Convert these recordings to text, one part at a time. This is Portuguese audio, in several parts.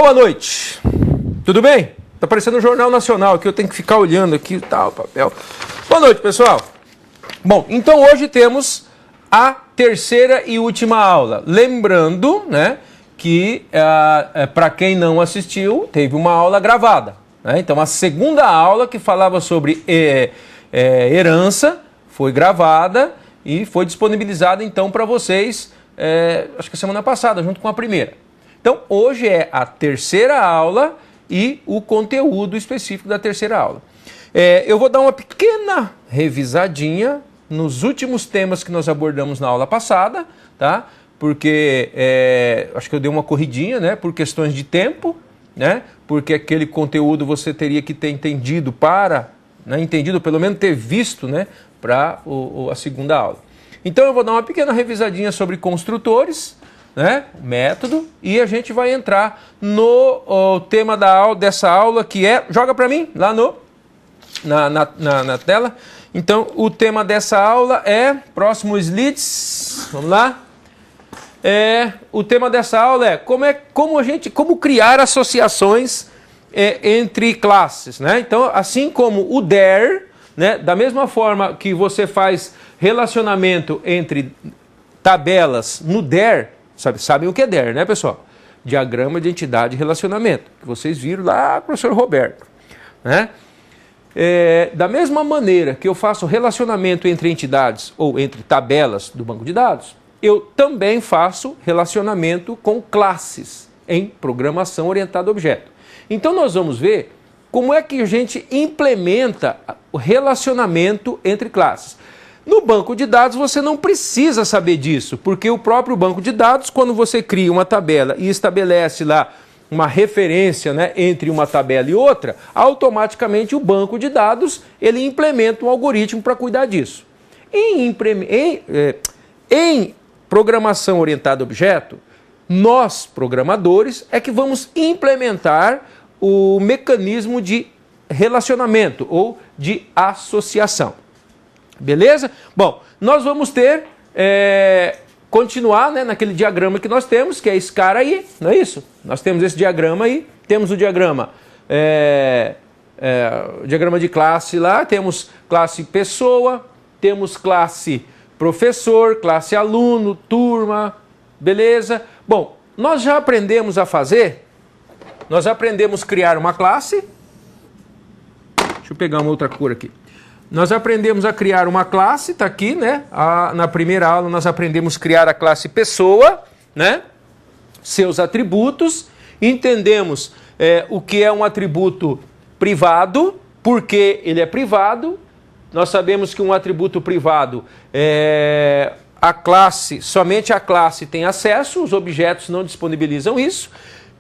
Boa noite, tudo bem? Tá parecendo um Jornal Nacional, que eu tenho que ficar olhando aqui e tal, papel. Boa noite, pessoal. Bom, então hoje temos a terceira e última aula. Lembrando, né, que para quem não assistiu, teve uma aula gravada, né? Então a segunda aula que falava sobre herança foi gravada e foi disponibilizada então para vocês, acho que semana passada, junto com a primeira. Então hoje é a terceira aula e o conteúdo específico da terceira aula. Eu vou dar uma pequena revisadinha nos últimos temas que nós abordamos na aula passada, tá? Porque acho que eu dei uma corridinha, né? Por questões de tempo, né? Porque aquele conteúdo você teria que ter entendido entendido, pelo menos ter visto, né? Para a segunda aula. Então eu vou dar uma pequena revisadinha sobre construtores, né? Método, e a gente vai entrar no tema dessa aula, que é, joga para mim lá na tela. Então o tema dessa aula é, próximo slides, vamos lá. O tema dessa aula é como criar associações entre classes, né? Então, assim como o DER, né? Da mesma forma que você faz relacionamento entre tabelas no DER, sabem o que é DER, né, pessoal? Diagrama de entidade e relacionamento, que vocês viram lá com o professor Roberto, né? Da mesma maneira que eu faço relacionamento entre entidades ou entre tabelas do banco de dados, eu também faço relacionamento com classes em programação orientada a objeto. Então nós vamos ver como é que a gente implementa o relacionamento entre classes. No banco de dados você não precisa saber disso, porque o próprio banco de dados, quando você cria uma tabela e estabelece lá uma referência, né, entre uma tabela e outra, automaticamente o banco de dados ele implementa um algoritmo para cuidar disso. Em programação orientada a objeto, nós, programadores, é que vamos implementar o mecanismo de relacionamento ou de associação. Beleza? Bom, nós vamos continuar, né, naquele diagrama que nós temos, que é esse cara aí, não é isso? Nós temos esse diagrama aí, temos o diagrama, o diagrama de classe lá, temos classe pessoa, temos classe professor, classe aluno, turma, beleza? Bom, nós já aprendemos a criar uma classe. Deixa eu pegar uma outra cor aqui. Nós aprendemos a criar uma classe, tá aqui, né? Na primeira aula nós aprendemos a criar a classe pessoa, né? Seus atributos, entendemos o que é um atributo privado, porque ele é privado. Nós sabemos que um atributo privado somente a classe tem acesso, os objetos não disponibilizam isso.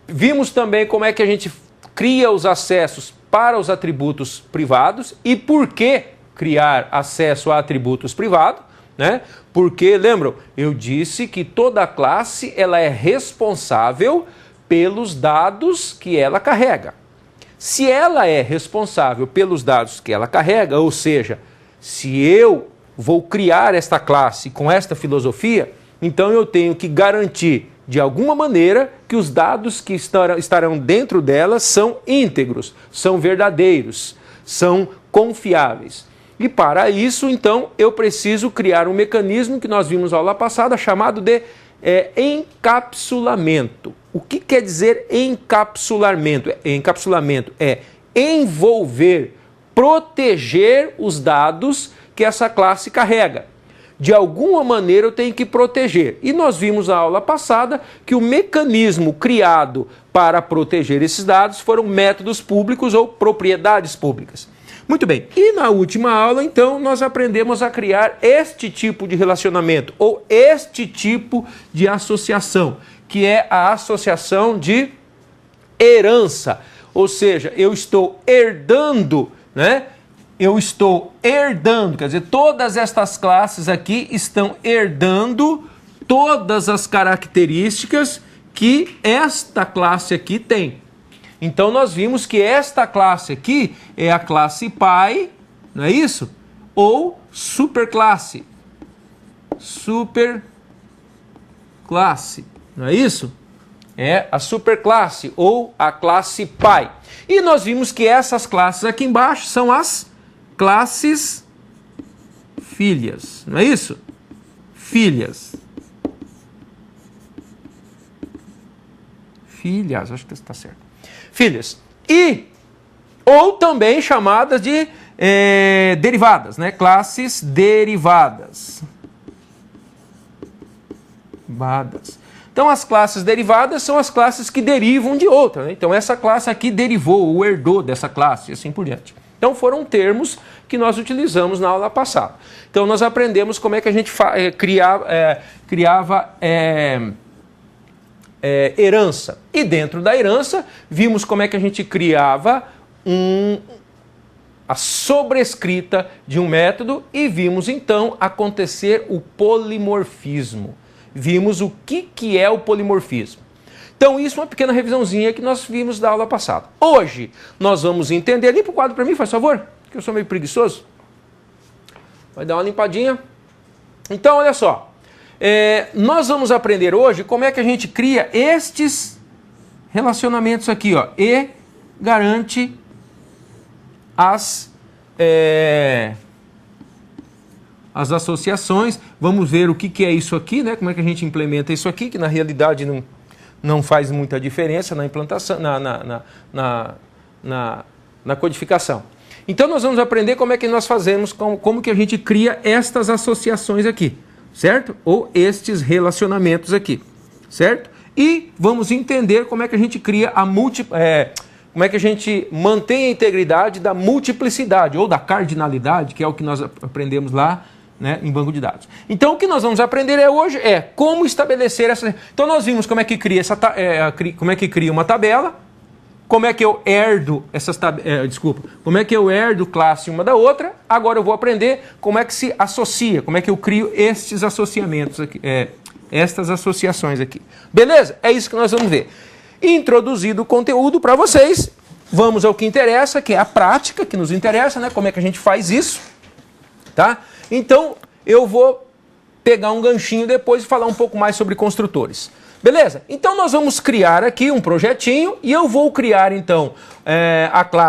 Vimos também como é que a gente cria os acessos para os atributos privados e por que criar acesso a atributos privados, né? Porque, lembram, eu disse que toda classe ela é responsável pelos dados que ela carrega. Se ela é responsável pelos dados que ela carrega, ou seja, se eu vou criar esta classe com esta filosofia, então eu tenho que garantir de alguma maneira que os dados que estarão dentro dela são íntegros, são verdadeiros, são confiáveis. E para isso, então, eu preciso criar um mecanismo que nós vimos na aula passada, chamado de encapsulamento. O que quer dizer encapsulamento? Encapsulamento é envolver, proteger os dados que essa classe carrega. De alguma maneira eu tenho que proteger. E nós vimos na aula passada que o mecanismo criado para proteger esses dados foram métodos públicos ou propriedades públicas. Muito bem, e na última aula, então, nós aprendemos a criar este tipo de relacionamento, ou este tipo de associação, que é a associação de herança. Ou seja, eu estou herdando, né? Eu estou herdando, quer dizer, todas estas classes aqui estão herdando todas as características que esta classe aqui tem. Então nós vimos que esta classe aqui é a classe pai, não é isso? Ou superclasse. Superclasse, não é isso? É a superclasse ou a classe pai. E nós vimos que essas classes aqui embaixo são as classes filhas, não é isso? Filhas. Filhas, acho que está certo. Filhas. Ou também chamadas de derivadas, né? Classes derivadas. Então, as classes derivadas são as classes que derivam de outra, né? Então, essa classe aqui derivou ou herdou dessa classe e assim por diante. Então, foram termos que nós utilizamos na aula passada. Então, nós aprendemos como é que a gente criava herança. E dentro da herança, vimos como é que a gente criava a sobrescrita de um método e vimos, então, acontecer o polimorfismo. Vimos o que é o polimorfismo. Então, isso é uma pequena revisãozinha que nós vimos da aula passada. Hoje, nós vamos entender... Limpa o quadro para mim, faz favor, que eu sou meio preguiçoso. Vai dar uma limpadinha. Então, olha só. Nós vamos aprender hoje como é que a gente cria estes relacionamentos aqui, ó. E garante as associações. Vamos ver o que é isso aqui, né? Como é que a gente implementa isso aqui, que na realidade não faz muita diferença na implantação, na codificação. Então nós vamos aprender como é que nós fazemos, como que a gente cria estas associações aqui, certo? Ou estes relacionamentos aqui, certo? E vamos entender como é que a gente cria como é que a gente mantém a integridade da multiplicidade ou da cardinalidade, que é o que nós aprendemos lá, né, em banco de dados. Então, o que nós vamos aprender hoje é como estabelecer essa... Então, nós vimos como é que cria como é que cria uma tabela, como é que eu herdo essas como é que eu herdo classe uma da outra. Agora eu vou aprender como é que se associa, como é que eu crio estes associamentos aqui, estas associações aqui. Beleza? É isso que nós vamos ver. Introduzido o conteúdo para vocês, vamos ao que interessa, que é a prática que nos interessa, né? Como é que a gente faz isso, tá? Então, eu vou pegar um ganchinho depois e falar um pouco mais sobre construtores. Beleza? Então, nós vamos criar aqui um projetinho e eu vou criar, então,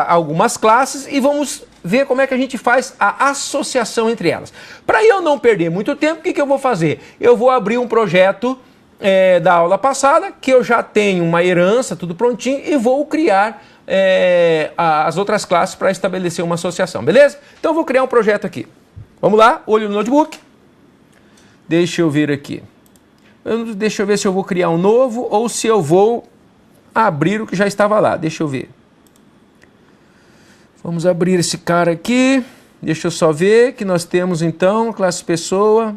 algumas classes e vamos ver como é que a gente faz a associação entre elas. Para eu não perder muito tempo, o que eu vou fazer? Eu vou abrir um projeto da aula passada, que eu já tenho uma herança, tudo prontinho, e vou criar as outras classes para estabelecer uma associação, beleza? Então, eu vou criar um projeto aqui. Vamos lá, olho no notebook. Deixa eu ver aqui. Deixa eu ver se eu vou criar um novo ou se eu vou abrir o que já estava lá. Deixa eu ver. Vamos abrir esse cara aqui. Deixa eu só ver que nós temos então classe pessoa.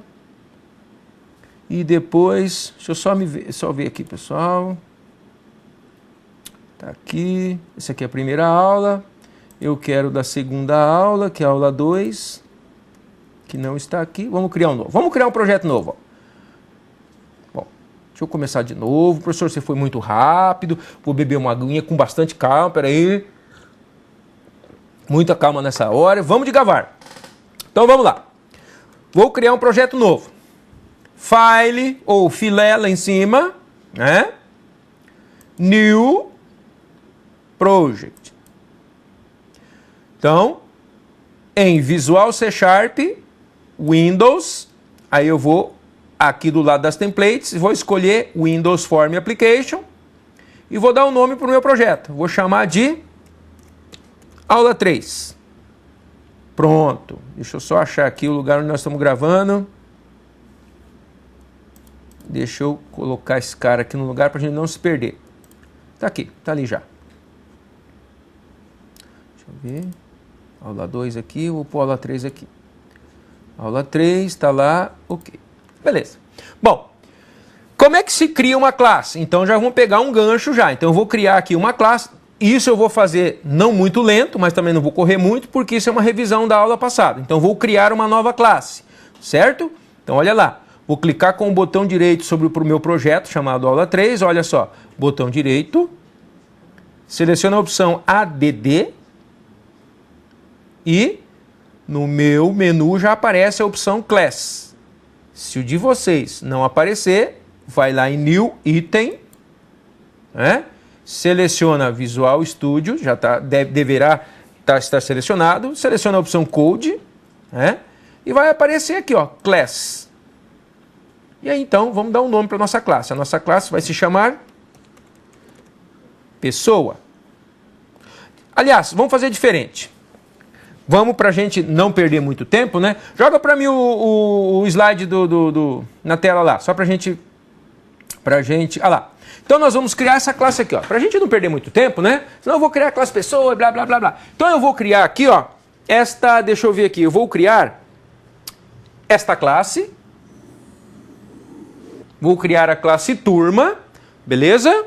E depois, deixa eu só ver aqui, pessoal. Tá aqui. Essa aqui é a primeira aula. Eu quero da segunda aula, que é a aula 2. Que não está aqui. Vamos criar um novo. Vamos criar um projeto novo. Ó. Bom, deixa eu começar de novo. Professor, você foi muito rápido. Vou beber uma aguinha com bastante calma. Peraí. Muita calma nessa hora. Vamos de gavar. Então vamos lá. Vou criar um projeto novo. File ou filé lá em cima, né? New Project. Então, em Visual C Sharp, Windows, aí eu vou aqui do lado das templates, vou escolher Windows Form Application e vou dar um nome para o meu projeto. Vou chamar de Aula 3. Pronto. Deixa eu só achar aqui o lugar onde nós estamos gravando. Deixa eu colocar esse cara aqui no lugar para a gente não se perder. Tá aqui, tá ali já. Deixa eu ver. Aula 2 aqui, vou pôr aula 3 aqui. Aula 3, está lá, ok. Beleza. Bom, como é que se cria uma classe? Então já vamos pegar um gancho já. Então eu vou criar aqui uma classe. Isso eu vou fazer não muito lento, mas também não vou correr muito, porque isso é uma revisão da aula passada. Então vou criar uma nova classe, certo? Então olha lá. Vou clicar com o botão direito sobre o meu projeto, chamado Aula 3. Olha só, botão direito. Seleciona a opção ADD. E no meu menu já aparece a opção Class. Se o de vocês não aparecer, vai lá em New Item. né? Seleciona Visual Studio, já deverá estar selecionado, seleciona a opção Code, né? E vai aparecer aqui, ó, Class. E aí então vamos dar um nome para a nossa classe. A nossa classe vai se chamar Pessoa. Aliás, vamos fazer diferente. Vamos, para a gente não perder muito tempo, né? Joga para mim o slide na tela lá, só para a gente... Ah lá. Então nós vamos criar essa classe aqui, ó. Para a gente não perder muito tempo, né? Senão eu vou criar a classe pessoa e blá, blá, blá, blá. Então eu vou criar aqui, ó, deixa eu ver aqui, eu vou criar esta classe. Vou criar a classe turma, beleza?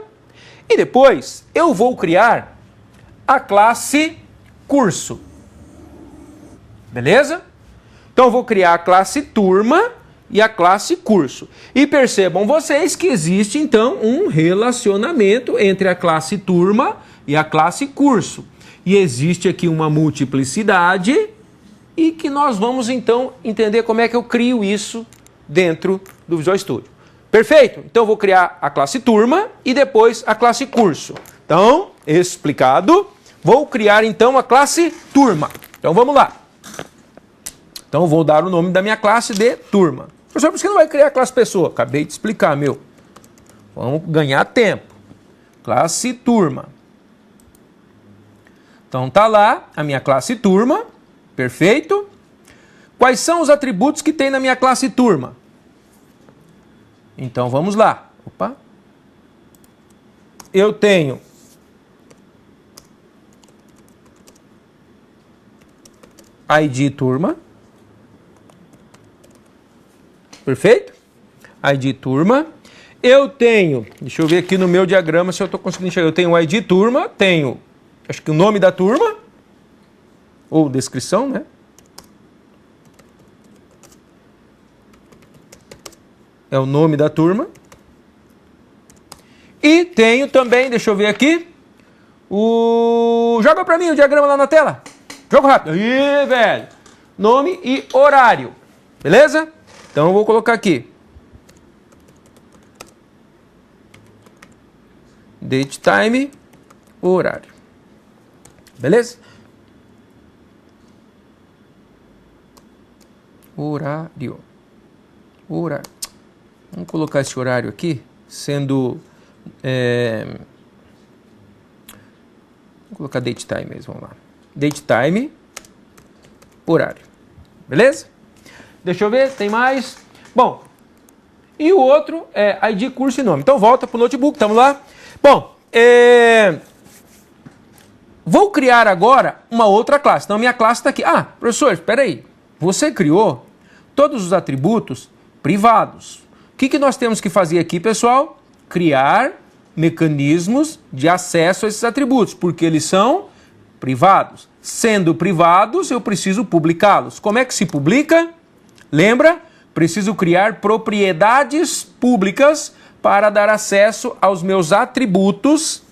E depois eu vou criar a classe curso. Beleza? Então eu vou criar a classe turma e a classe curso. E percebam vocês que existe então um relacionamento entre a classe turma e a classe curso. E existe aqui uma multiplicidade e que nós vamos então entender como é que eu crio isso dentro do Visual Studio. Perfeito? Então eu vou criar a classe turma e depois a classe curso. Então, explicado, vou criar então a classe turma. Então vamos lá. Então eu vou dar o nome da minha classe de turma. Professor, por que não vai criar a classe pessoa? Acabei de explicar, meu. Vamos ganhar tempo. Classe turma. Então tá lá a minha classe turma. Perfeito. Quais são os atributos que tem na minha classe turma? Então vamos lá. Opa. Eu tenho ID turma. Perfeito? ID turma. Eu tenho, deixa eu ver aqui no meu diagrama se eu estou conseguindo enxergar. Eu tenho o ID turma, tenho, acho que o nome da turma, ou descrição, né? É o nome da turma. E tenho também, deixa eu ver aqui, joga para mim o diagrama lá na tela. Jogo rápido. Aí, velho. Nome e horário. Beleza? Então eu vou colocar aqui. Date, time, horário. Beleza? Horário. Horário. Vamos colocar esse horário aqui, sendo... Vou colocar date time mesmo, vamos lá. Date time, horário. Beleza? Deixa eu ver, tem mais. Bom, e o outro é ID, curso e nome. Então volta para o notebook, estamos lá. Bom, vou criar agora uma outra classe. Então a minha classe está aqui. Ah, professor, espera aí. Você criou todos os atributos privados. O que nós temos que fazer aqui, pessoal? Criar mecanismos de acesso a esses atributos, porque eles são privados. Sendo privados, eu preciso publicá-los. Como é que se publica? Lembra? Preciso criar propriedades públicas para dar acesso aos meus atributos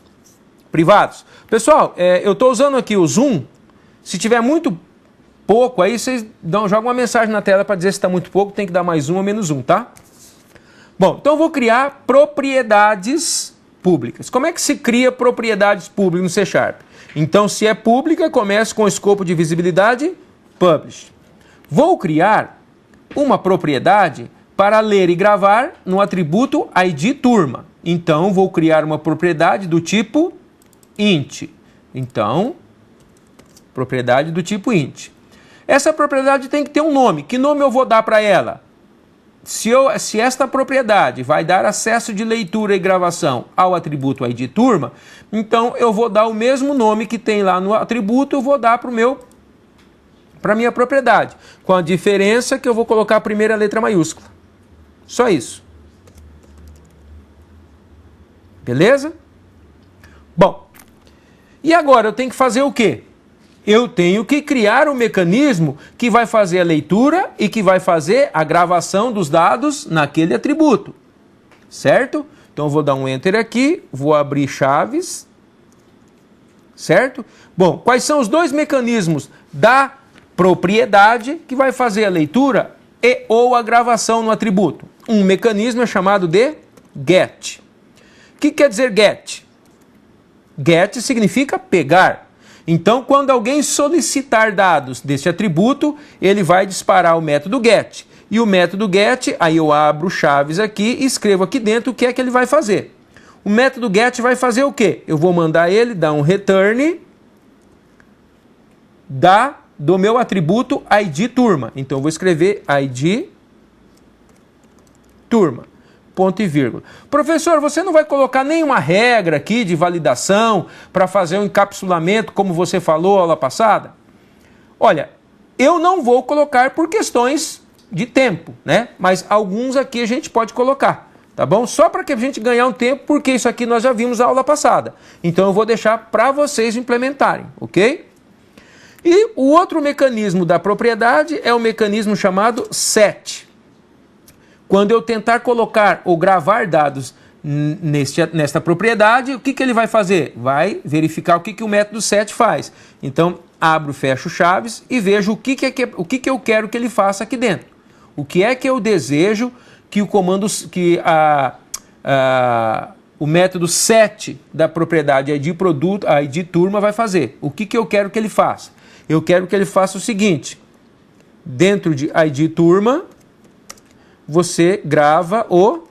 privados. Pessoal, eu estou usando aqui o Zoom. Se tiver muito pouco, aí vocês jogam uma mensagem na tela para dizer se está muito pouco, tem que dar mais um ou menos um, tá? Bom, então eu vou criar propriedades públicas. Como é que se cria propriedades públicas no C#? Então, se é pública, começa com o escopo de visibilidade, publish. Vou criar uma propriedade para ler e gravar no atributo ID turma. Então, vou criar uma propriedade do tipo int. Então, propriedade do tipo int. Essa propriedade tem que ter um nome. Que nome eu vou dar para ela? Se esta propriedade vai dar acesso de leitura e gravação ao atributo ID turma, então eu vou dar o mesmo nome que tem lá no atributo, eu vou dar para a minha propriedade, com a diferença que eu vou colocar a primeira letra maiúscula. Só isso. Beleza? Bom, e agora eu tenho que fazer o quê? Eu tenho que criar um mecanismo que vai fazer a leitura e que vai fazer a gravação dos dados naquele atributo. Certo? Então eu vou dar um Enter aqui, vou abrir chaves. Certo? Bom, quais são os dois mecanismos da propriedade que vai fazer a leitura e ou a gravação no atributo? Um mecanismo é chamado de GET. O que quer dizer GET? Get significa pegar. Então, quando alguém solicitar dados desse atributo, ele vai disparar o método get. E o método get, aí eu abro chaves aqui e escrevo aqui dentro o que é que ele vai fazer. O método get vai fazer o quê? Eu vou mandar ele dar um return do meu atributo ID turma. Então eu vou escrever ID turma, ponto e vírgula. Professor, você não vai colocar nenhuma regra aqui de validação para fazer um encapsulamento, como você falou aula passada? Olha, eu não vou colocar por questões de tempo, né? Mas alguns aqui a gente pode colocar. Tá bom? Só para que a gente ganhar um tempo, porque isso aqui nós já vimos na aula passada. Então eu vou deixar para vocês implementarem, ok? E o outro mecanismo da propriedade é o mecanismo chamado set. Quando eu tentar colocar ou gravar dados nesta propriedade, o que ele vai fazer? Vai verificar o que o método set faz. Então abro, fecho chaves e vejo o que eu quero que ele faça aqui dentro. O que é que eu desejo que o comando, o método set da propriedade ID produto, ID turma vai fazer. O que eu quero que ele faça? Eu quero que ele faça o seguinte: dentro de ID turma, você grava o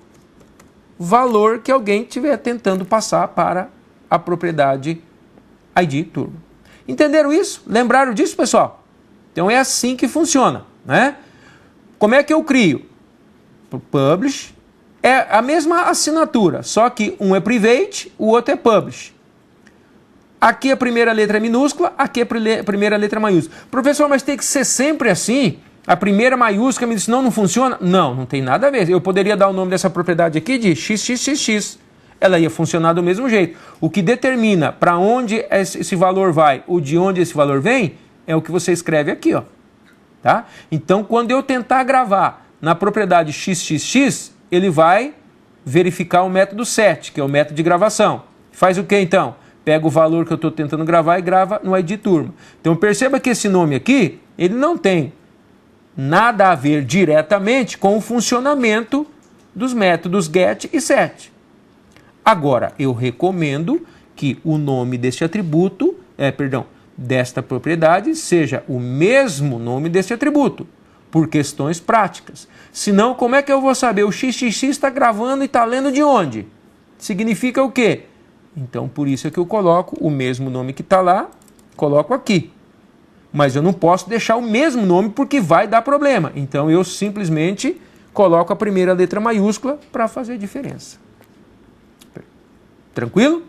valor que alguém estiver tentando passar para a propriedade ID turma. Entenderam isso? Lembraram disso, pessoal? Então é assim que funciona, né? Como é que eu crio? Publish é a mesma assinatura, só que um é private, o outro é publish. Aqui a primeira letra é minúscula, aqui a primeira letra é maiúscula. Professor, mas tem que ser sempre assim? A primeira maiúscula me disse, não funciona? Não tem nada a ver. Eu poderia dar o nome dessa propriedade aqui de xxxx. Ela ia funcionar do mesmo jeito. O que determina para onde esse valor vai ou de onde esse valor vem é o que você escreve aqui, ó. Tá? Então, quando eu tentar gravar na propriedade xxx, ele vai verificar o método set, que é o método de gravação. Faz o que então? Pega o valor que eu estou tentando gravar e grava no ID turma. Então perceba que esse nome aqui, ele não tem nada a ver diretamente com o funcionamento dos métodos get e set. Agora, eu recomendo que o nome deste atributo, desta propriedade, seja o mesmo nome deste atributo, por questões práticas. Senão, como é que eu vou saber? O xxx está gravando e está lendo de onde? Significa o quê? Então, por isso é que eu coloco o mesmo nome que está lá, coloco aqui. Mas eu não posso deixar o mesmo nome porque vai dar problema. Então, eu simplesmente coloco a primeira letra maiúscula para fazer diferença. Tranquilo?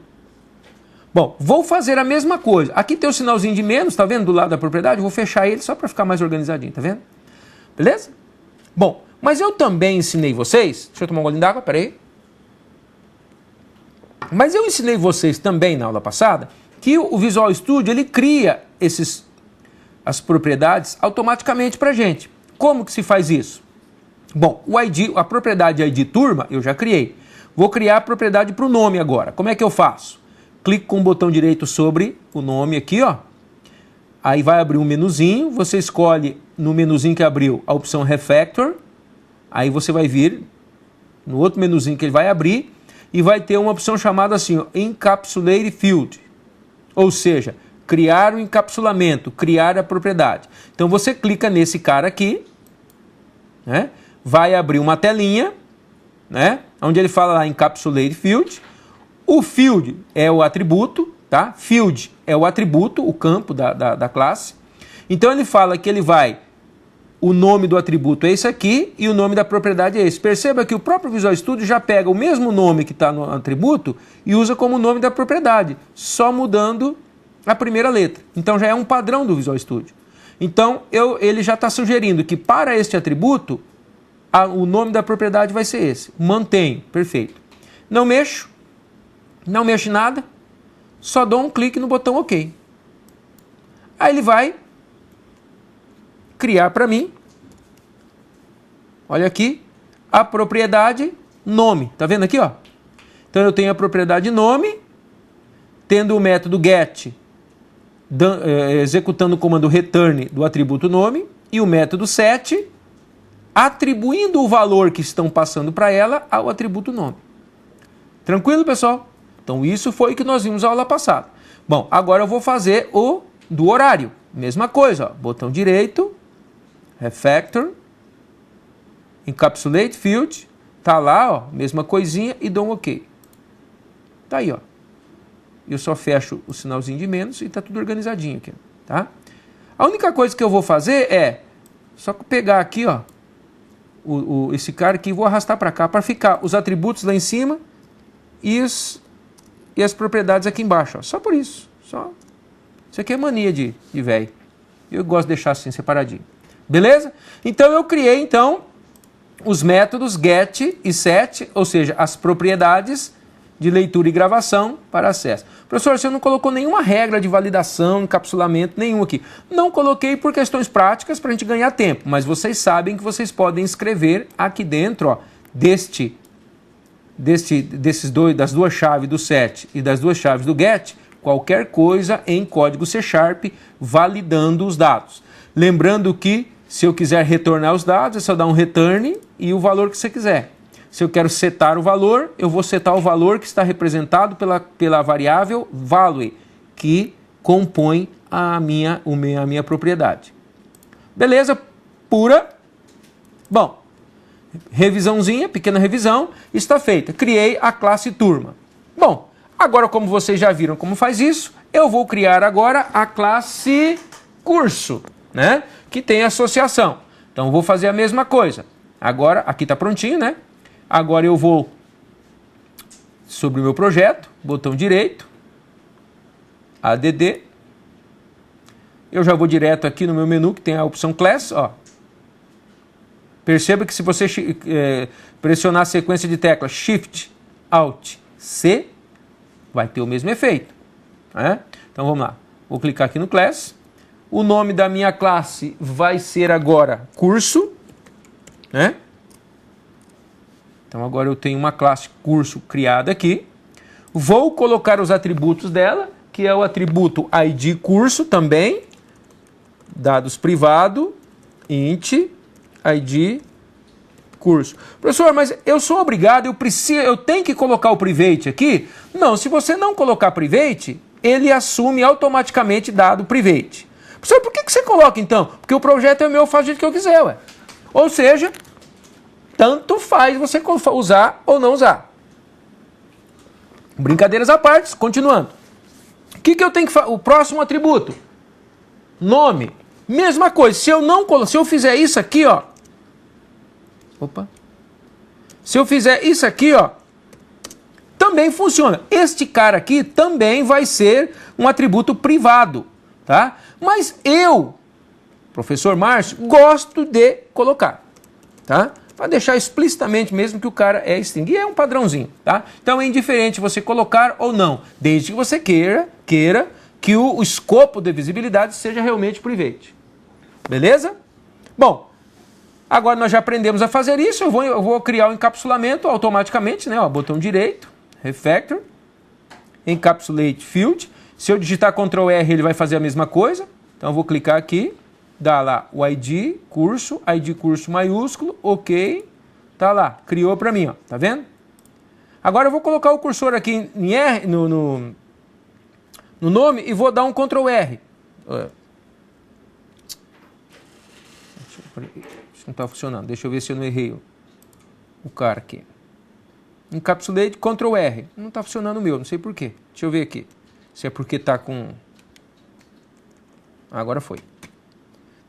Bom, vou fazer a mesma coisa. Aqui tem o sinalzinho de menos, tá vendo? Do lado da propriedade, vou fechar ele só para ficar mais organizadinho, tá vendo? Beleza? Bom, mas eu também ensinei vocês... Deixa eu tomar um golinho d'água, peraí. Mas eu ensinei vocês também na aula passada que o Visual Studio, ele cria as propriedades automaticamente para a gente. Como que se faz isso? Bom, a propriedade ID turma eu já criei. Vou criar a propriedade para o nome agora. Como é que eu faço? Clico com o botão direito sobre o nome aqui, ó. Aí vai abrir um menuzinho, você escolhe no menuzinho que abriu a opção Refactor. Aí você vai vir no outro menuzinho que ele vai abrir e vai ter uma opção chamada assim, ó, Encapsulate Field. Ou seja, criar o encapsulamento, criar a propriedade. Então você clica nesse cara aqui, né? Vai abrir uma telinha, né? Onde ele fala lá Encapsulate Field. O field é o atributo, tá? Field é o atributo, o campo da classe. Então ele fala que ele vai, o nome do atributo é esse aqui e o nome da propriedade é esse. Perceba que o próprio Visual Studio já pega o mesmo nome que está no atributo e usa como nome da propriedade, só mudando a primeira letra. Então já é um padrão do Visual Studio. Então ele já está sugerindo que para este atributo, o nome da propriedade vai ser esse. Mantenho, perfeito. Não mexo em nada, só dou um clique no botão OK. Aí ele vai criar para mim, olha aqui, a propriedade nome. Tá vendo aqui, ó? Então eu tenho a propriedade nome, tendo o método get, executando o comando return do atributo nome, e o método set, atribuindo o valor que estão passando para ela ao atributo nome. Tranquilo, pessoal? Então isso foi o que nós vimos na aula passada. Bom, agora eu vou fazer o do horário. Mesma coisa, ó, botão direito, Refactor, Encapsulate Field, tá lá, ó, mesma coisinha e dou um OK. Tá aí, ó. Eu só fecho o sinalzinho de menos e tá tudo organizadinho aqui, tá? A única coisa que eu vou fazer é só pegar aqui, ó, esse cara aqui e vou arrastar para cá para ficar os atributos lá em cima e as propriedades aqui embaixo, ó. Só por isso, só. Isso aqui é mania de velho. Eu gosto de deixar assim separadinho. Beleza? Então eu criei então os métodos get e set, ou seja, as propriedades de leitura e gravação para acesso. Professor, você não colocou nenhuma regra de validação, encapsulamento, nenhum aqui. Não coloquei por questões práticas para a gente ganhar tempo, mas vocês sabem que vocês podem escrever aqui dentro, ó, das duas chaves do set e das duas chaves do get, qualquer coisa em código C#, validando os dados. Lembrando que se eu quiser retornar os dados, é só dar um return e o valor que você quiser. Se eu quero setar o valor, eu vou setar o valor que está representado pela variável value, que compõe a minha propriedade. Beleza? Pura. Bom, revisãozinha, pequena revisão, está feita. Criei a classe turma. Bom, agora como vocês já viram como faz isso, eu vou criar agora a classe curso, né? Que tem associação. Então vou fazer a mesma coisa. Agora, aqui está prontinho, né? Agora eu vou sobre o meu projeto, botão direito, add. Eu já vou direto aqui no meu menu que tem a opção class, ó. Perceba que se você pressionar a sequência de teclas Shift, Alt, C, vai ter o mesmo efeito, né? Então vamos lá. Vou clicar aqui no class. O nome da minha classe vai ser agora curso, né? Então agora eu tenho uma classe curso criada aqui. Vou colocar os atributos dela, que é o atributo ID curso também, dados privado, int, ID curso. Professor, mas eu sou obrigado, eu tenho que colocar o private aqui? Não, se você não colocar private, ele assume automaticamente dado private. Professor, por que você coloca então? Porque o projeto é meu, eu faço do jeito que eu quiser, ué. Ou seja, tanto faz você usar ou não usar. Brincadeiras à parte, continuando. O que eu tenho que fazer? O próximo atributo. Nome. Mesma coisa. Se eu fizer isso aqui, ó. Opa. Se eu fizer isso aqui, ó. Também funciona. Este cara aqui também vai ser um atributo privado, tá? Mas eu, professor Márcio, gosto de colocar, tá? Para deixar explicitamente mesmo que o cara é string. E é um padrãozinho, tá? Então é indiferente você colocar ou não, desde que você queira que o escopo de visibilidade seja realmente private. Beleza? Bom, agora nós já aprendemos a fazer isso, eu vou criar o encapsulamento automaticamente, né? Ó, botão direito, Refactor, Encapsulate Field. Se eu digitar Ctrl R, ele vai fazer a mesma coisa. Então eu vou clicar aqui. Dá lá o ID curso maiúsculo, OK, tá lá, criou para mim, ó, tá vendo? Agora eu vou colocar o cursor aqui em R, no nome e vou dar um Ctrl R. Isso não está funcionando, deixa eu ver se eu não errei o cara aqui. Encapsulate, Ctrl R, não está funcionando o meu, não sei porquê, deixa eu ver aqui, se é porque está com... Agora foi.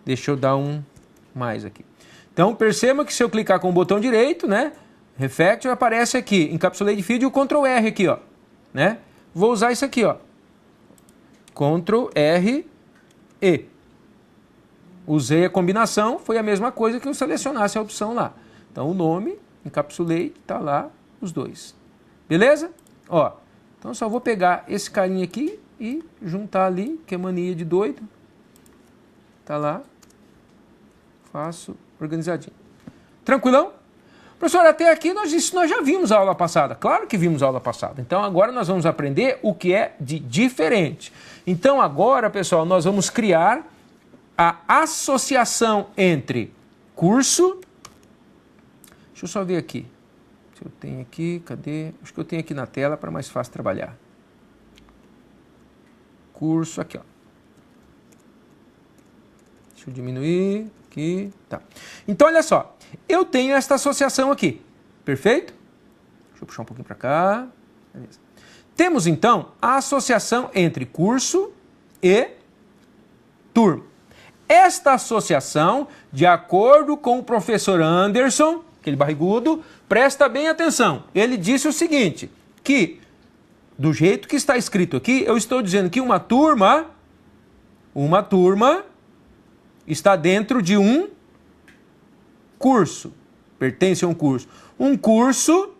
Deixa eu dar um mais aqui. Então, perceba que se eu clicar com o botão direito, né? Refactor, aparece aqui, Encapsulate Field e o Ctrl R aqui, ó. Né? Vou usar isso aqui, ó. Ctrl R, E. Usei a combinação, foi a mesma coisa que eu selecionasse a opção lá. Então, o nome, Encapsulate, tá lá, os dois. Beleza? Ó, então, só vou pegar esse carinha aqui e juntar ali, que é mania de doido. Tá lá. Faço organizadinho. Tranquilão? Professor, até aqui isso nós já vimos a aula passada. Claro que vimos a aula passada. Então agora nós vamos aprender o que é de diferente. Então agora, pessoal, nós vamos criar a associação entre curso... Deixa eu só ver aqui. Eu tenho aqui, cadê? Acho que eu tenho aqui na tela para mais fácil trabalhar. Curso, aqui, ó. Deixa eu diminuir aqui, tá. Então, olha só, eu tenho esta associação aqui, perfeito? Deixa eu puxar um pouquinho para cá. Beleza. Temos, então, a associação entre curso e turma. Esta associação, de acordo com o professor Anderson, aquele barrigudo, presta bem atenção. Ele disse o seguinte, que do jeito que está escrito aqui, eu estou dizendo que uma turma está dentro de um curso, pertence a um curso. Um curso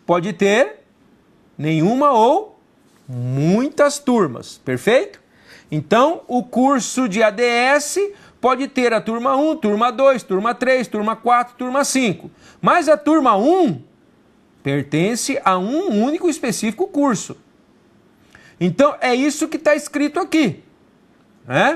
pode ter nenhuma ou muitas turmas, perfeito? Então, o curso de ADS pode ter a turma 1, turma 2, turma 3, turma 4, turma 5. Mas a turma 1 pertence a um único específico curso. Então, é isso que está escrito aqui.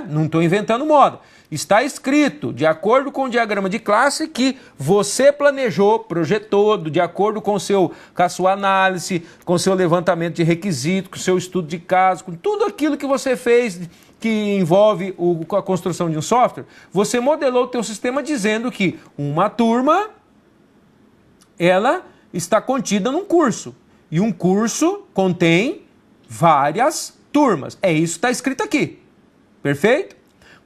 Não estou inventando moda. Está escrito, de acordo com o diagrama de classe, que você planejou, projetou, de acordo com a sua análise, com o seu levantamento de requisitos, com o seu estudo de caso, com tudo aquilo que você fez que envolve a construção de um software, você modelou o teu sistema dizendo que uma turma, ela está contida num curso. E um curso contém várias turmas. É isso que está escrito aqui. Perfeito?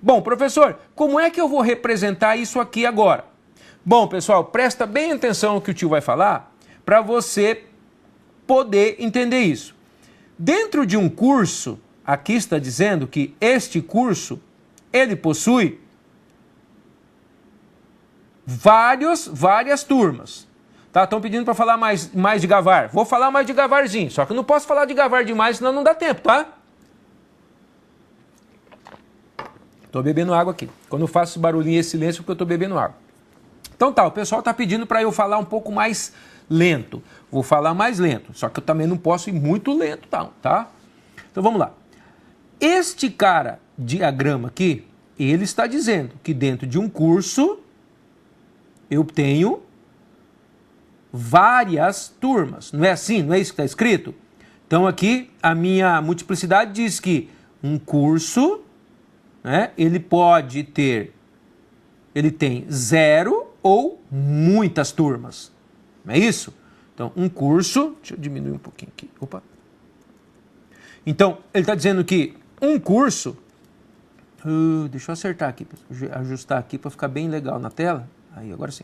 Bom, professor, como é que eu vou representar isso aqui agora? Bom, pessoal, presta bem atenção no que o tio vai falar para você poder entender isso. Dentro de um curso, aqui está dizendo que este curso, ele possui várias turmas. Tá? Estão pedindo para falar mais de Gavar. Vou falar mais de Gavarzinho, só que eu não posso falar de Gavar demais, senão não dá tempo, tá? Estou bebendo água aqui. Quando eu faço esse barulhinho e esse silêncio, é porque eu estou bebendo água. Então tá, o pessoal está pedindo para eu falar um pouco mais lento. Vou falar mais lento, só que eu também não posso ir muito lento, tá? Então vamos lá. Este diagrama aqui, ele está dizendo que dentro de um curso eu tenho várias turmas. Não é assim? Não é isso que está escrito? Então aqui a minha multiplicidade diz que um curso, ele tem 0 ou muitas turmas. Não é isso? Então, um curso... Deixa eu diminuir um pouquinho aqui. Opa. Então, ele está dizendo que um curso... deixa eu acertar aqui, ajustar aqui para ficar bem legal na tela. Aí, agora sim.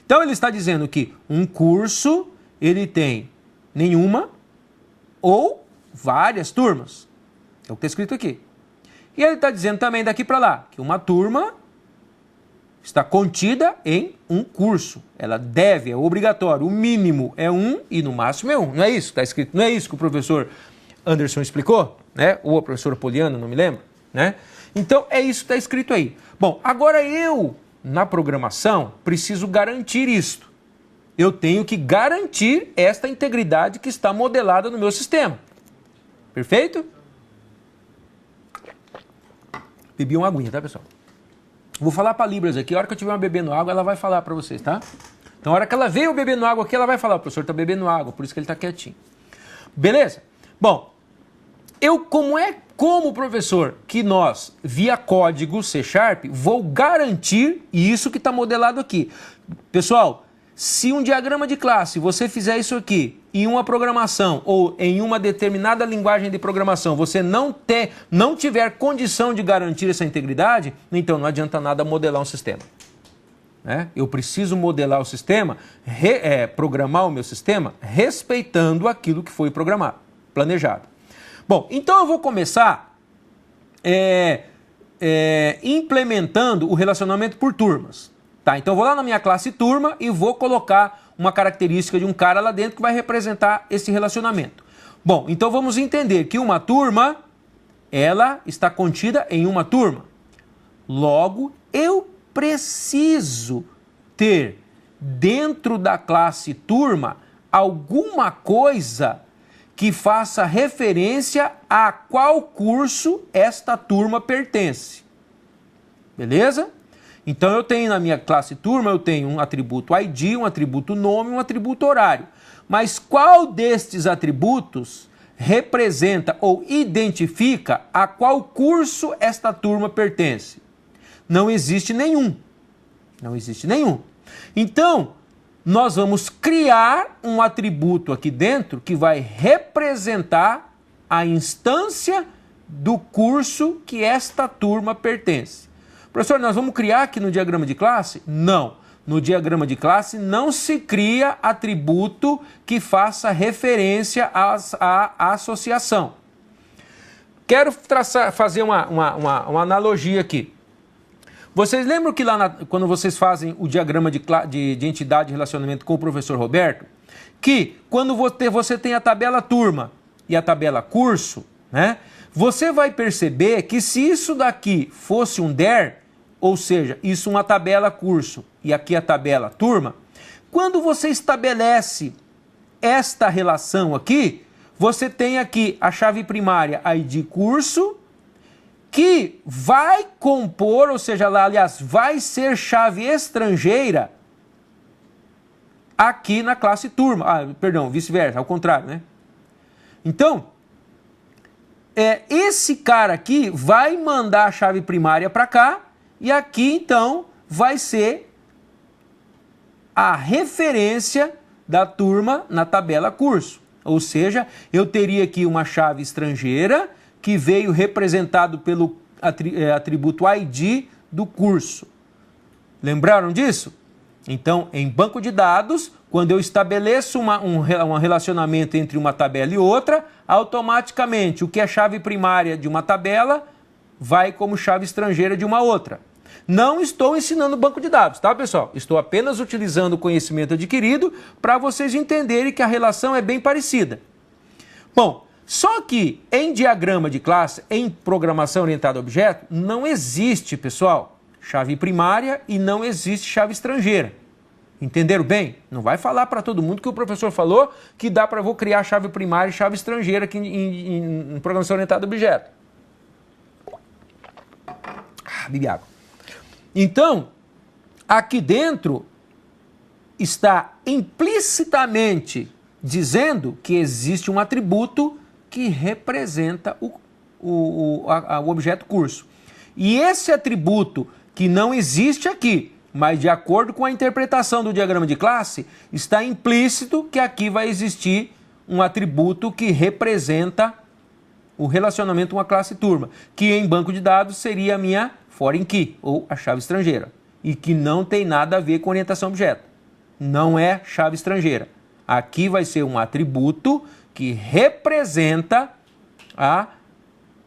Então, ele está dizendo que um curso, ele tem nenhuma ou várias turmas. É o que está escrito aqui. E ele está dizendo também daqui para lá que uma turma está contida em um curso. Ela deve, é obrigatório. O mínimo é 1 e no máximo é 1. Não é isso que está escrito? Não é isso que o professor Anderson explicou? Ou a professora Poliana, não me lembro. Então, é isso que está escrito aí. Bom, agora eu, na programação, preciso garantir isto. Eu tenho que garantir esta integridade que está modelada no meu sistema. Perfeito? Bebi uma aguinha, tá, pessoal? Vou falar para a Libras aqui, a hora que eu estiver bebendo água, ela vai falar para vocês, tá? Então, a hora que ela veio bebendo água aqui, ela vai falar, o professor está bebendo água, por isso que ele está quietinho. Beleza? Bom, como professor, que nós, via código C#, vou garantir isso que está modelado aqui. Pessoal, se um diagrama de classe, você fizer isso aqui, em uma programação ou em uma determinada linguagem de programação, você não tiver condição de garantir essa integridade, então não adianta nada modelar um sistema. Eu preciso modelar o sistema, programar o meu sistema, respeitando aquilo que foi programado, planejado. Bom, então eu vou começar implementando o relacionamento por turmas. Tá, então eu vou lá na minha classe turma e vou colocar uma característica de um cara lá dentro que vai representar esse relacionamento. Bom, então vamos entender que uma turma, ela está contida em uma turma. Logo, eu preciso ter dentro da classe turma alguma coisa que faça referência a qual curso esta turma pertence. Beleza? Então eu tenho na minha classe turma, eu tenho um atributo ID, um atributo nome, um atributo horário. Mas qual destes atributos representa ou identifica a qual curso esta turma pertence? Não existe nenhum. Não existe nenhum. Então, nós vamos criar um atributo aqui dentro que vai representar a instância do curso que esta turma pertence. Professor, nós vamos criar aqui no diagrama de classe? Não. No diagrama de classe não se cria atributo que faça referência à associação. Quero fazer uma analogia aqui. Vocês lembram que lá quando vocês fazem o diagrama de entidade de relacionamento com o professor Roberto, que quando você tem a tabela turma e a tabela curso, né, você vai perceber que se isso daqui fosse um DER, ou seja, isso uma tabela curso e aqui a tabela turma, quando você estabelece esta relação aqui, você tem aqui a chave primária ID curso, que vai compor, ou seja, lá, aliás, vai ser chave estrangeira aqui na classe turma. Perdão, vice-versa, ao contrário, né? Então, esse cara aqui vai mandar a chave primária para cá e aqui, então, vai ser a referência da turma na tabela curso. Ou seja, eu teria aqui uma chave estrangeira que veio representado pelo atributo ID do curso. Lembraram disso? Então, em banco de dados, quando eu estabeleço um relacionamento entre uma tabela e outra, automaticamente o que é chave primária de uma tabela vai como chave estrangeira de uma outra. Não estou ensinando banco de dados, tá, pessoal? Estou apenas utilizando o conhecimento adquirido para vocês entenderem que a relação é bem parecida. Bom, só que em diagrama de classe, em programação orientada a objeto, não existe, pessoal, chave primária e não existe chave estrangeira. Entenderam bem? Não vai falar para todo mundo que o professor falou que dá para eu criar chave primária e chave estrangeira aqui em programação orientada a objeto. Bebi água. Então, aqui dentro está implicitamente dizendo que existe um atributo que representa o objeto curso. E esse atributo que não existe aqui, mas de acordo com a interpretação do diagrama de classe, está implícito que aqui vai existir um atributo que representa o relacionamento com a classe turma, que em banco de dados seria a minha foreign key, ou a chave estrangeira, e que não tem nada a ver com orientação a objeto. Não é chave estrangeira. Aqui vai ser um atributo que representa a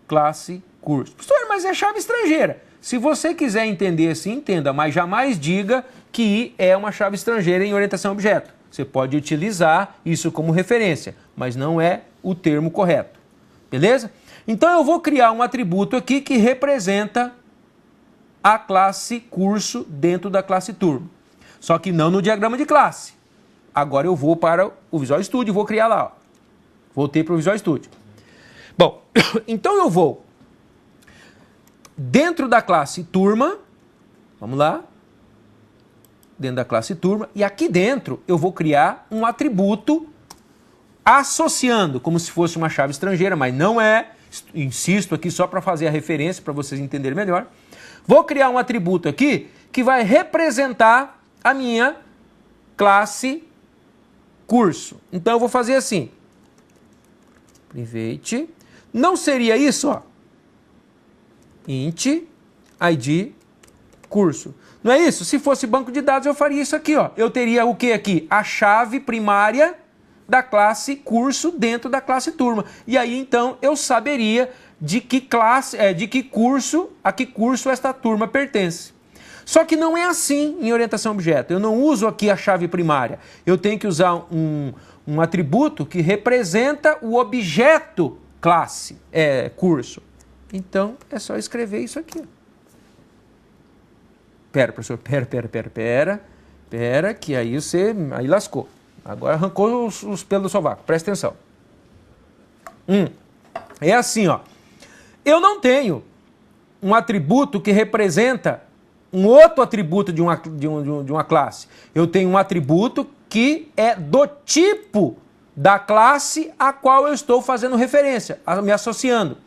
classe curso. Professor, mas é chave estrangeira. Se você quiser entender assim, entenda, mas jamais diga que é uma chave estrangeira em orientação a objeto. Você pode utilizar isso como referência, mas não é o termo correto. Beleza? Então eu vou criar um atributo aqui que representa a classe curso dentro da classe turma. Só que não no diagrama de classe. Agora eu vou para o Visual Studio e vou criar lá. Ó. Voltei para o Visual Studio. Bom, então eu vou dentro da classe turma, vamos lá, dentro da classe turma, e aqui dentro eu vou criar um atributo associando, como se fosse uma chave estrangeira, mas não é, insisto aqui só para fazer a referência, para vocês entenderem melhor. Vou criar um atributo aqui que vai representar a minha classe curso. Então eu vou fazer assim, private, não seria isso, ó, int id curso. Não é isso? Se fosse banco de dados eu faria isso aqui, ó. Eu teria o que aqui? A chave primária da classe curso dentro da classe turma. E aí então eu saberia de que classe, de que curso, a que curso esta turma pertence. Só que não é assim em orientação a objeto. Eu não uso aqui a chave primária. Eu tenho que usar um atributo que representa o objeto classe, curso. Então é só escrever isso aqui. Pera, professor, pera, que aí você, aí lascou. Agora arrancou os pelos do sovaco, presta atenção. É assim, ó. Eu não tenho um atributo que representa um outro atributo de uma classe. Eu tenho um atributo que é do tipo da classe a qual eu estou fazendo referência, me associando.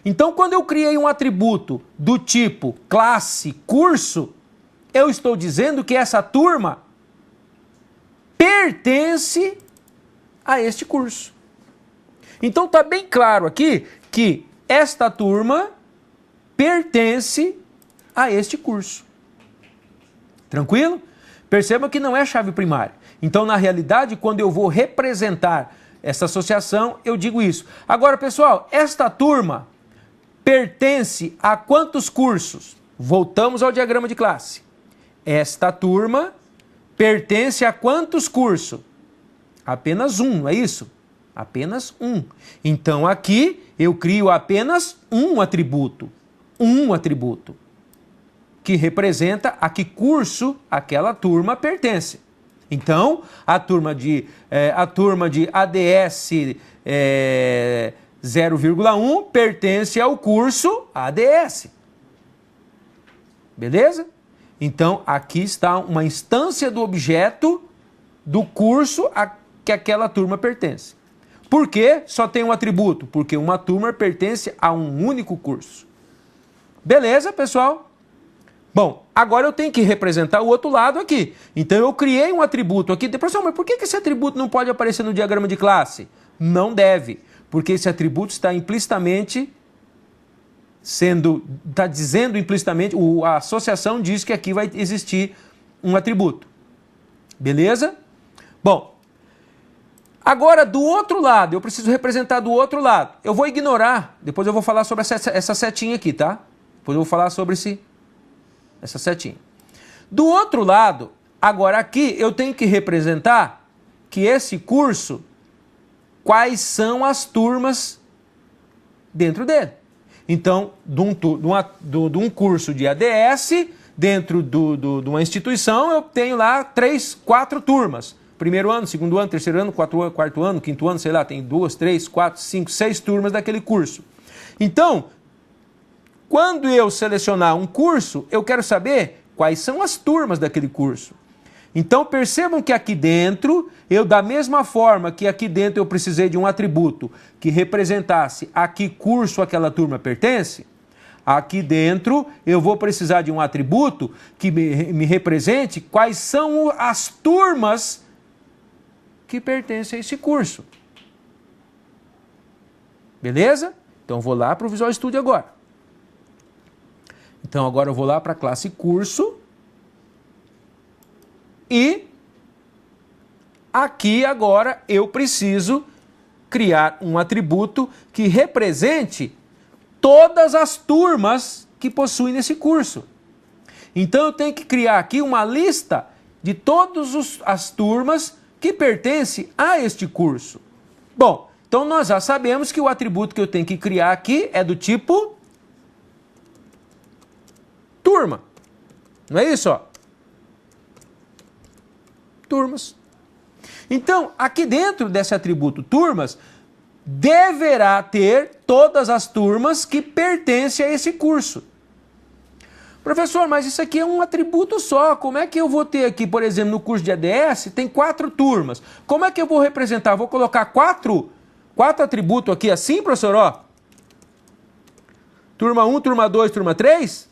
Então, quando eu criei um atributo do tipo classe curso, eu estou dizendo que essa turma pertence a este curso. Então, está bem claro aqui que esta turma pertence a este curso. Tranquilo? Perceba que não é chave primária. Então, na realidade, quando eu vou representar essa associação, eu digo isso. Agora, pessoal, esta turma pertence a quantos cursos? Voltamos ao diagrama de classe. Esta turma pertence a quantos cursos? Apenas um, não é isso? Apenas um. Então, aqui eu crio apenas um atributo. Um atributo. Que representa a que curso aquela turma pertence. Então, a turma de ADS 0,1 pertence ao curso ADS. Beleza? Então, aqui está uma instância do objeto do curso a que aquela turma pertence. Por que só tem um atributo? Porque uma turma pertence a um único curso. Beleza, pessoal? Bom, agora eu tenho que representar o outro lado aqui. Então eu criei um atributo aqui. Professor, mas por que esse atributo não pode aparecer no diagrama de classe? Não deve, porque esse atributo está implicitamente está dizendo implicitamente, a associação diz que aqui vai existir um atributo. Beleza? Bom, agora do outro lado, eu preciso representar do outro lado. Eu vou ignorar, depois eu vou falar sobre essa setinha aqui, tá? Depois eu vou falar sobre essa setinha. Do outro lado, agora aqui eu tenho que representar que esse curso, quais são as turmas dentro dele. Então, de um curso de ADS, dentro de uma instituição, eu tenho lá 3, 4 turmas. Primeiro ano, segundo ano, terceiro ano, quarto ano, quinto ano, sei lá, tem 2, 3, 4, 5, 6 turmas daquele curso. Então, quando eu selecionar um curso, eu quero saber quais são as turmas daquele curso. Então percebam que aqui dentro, da mesma forma que aqui dentro eu precisei de um atributo que representasse a que curso aquela turma pertence, aqui dentro eu vou precisar de um atributo que me represente quais são as turmas que pertencem a esse curso. Beleza? Então eu vou lá para o Visual Studio agora. Então agora eu vou lá para a classe curso e aqui agora eu preciso criar um atributo que represente todas as turmas que possuem nesse curso. Então eu tenho que criar aqui uma lista de todas as turmas que pertencem a este curso. Bom, então nós já sabemos que o atributo que eu tenho que criar aqui é do tipo turma. Não é isso, ó? Turmas. Então, aqui dentro desse atributo turmas, deverá ter todas as turmas que pertencem a esse curso. Professor, mas isso aqui é um atributo só. Como é que eu vou ter aqui, por exemplo, no curso de ADS, tem 4 turmas. Como é que eu vou representar? Vou colocar 4 atributos aqui assim, professor? Ó. Turma 1, turma 2, turma 3?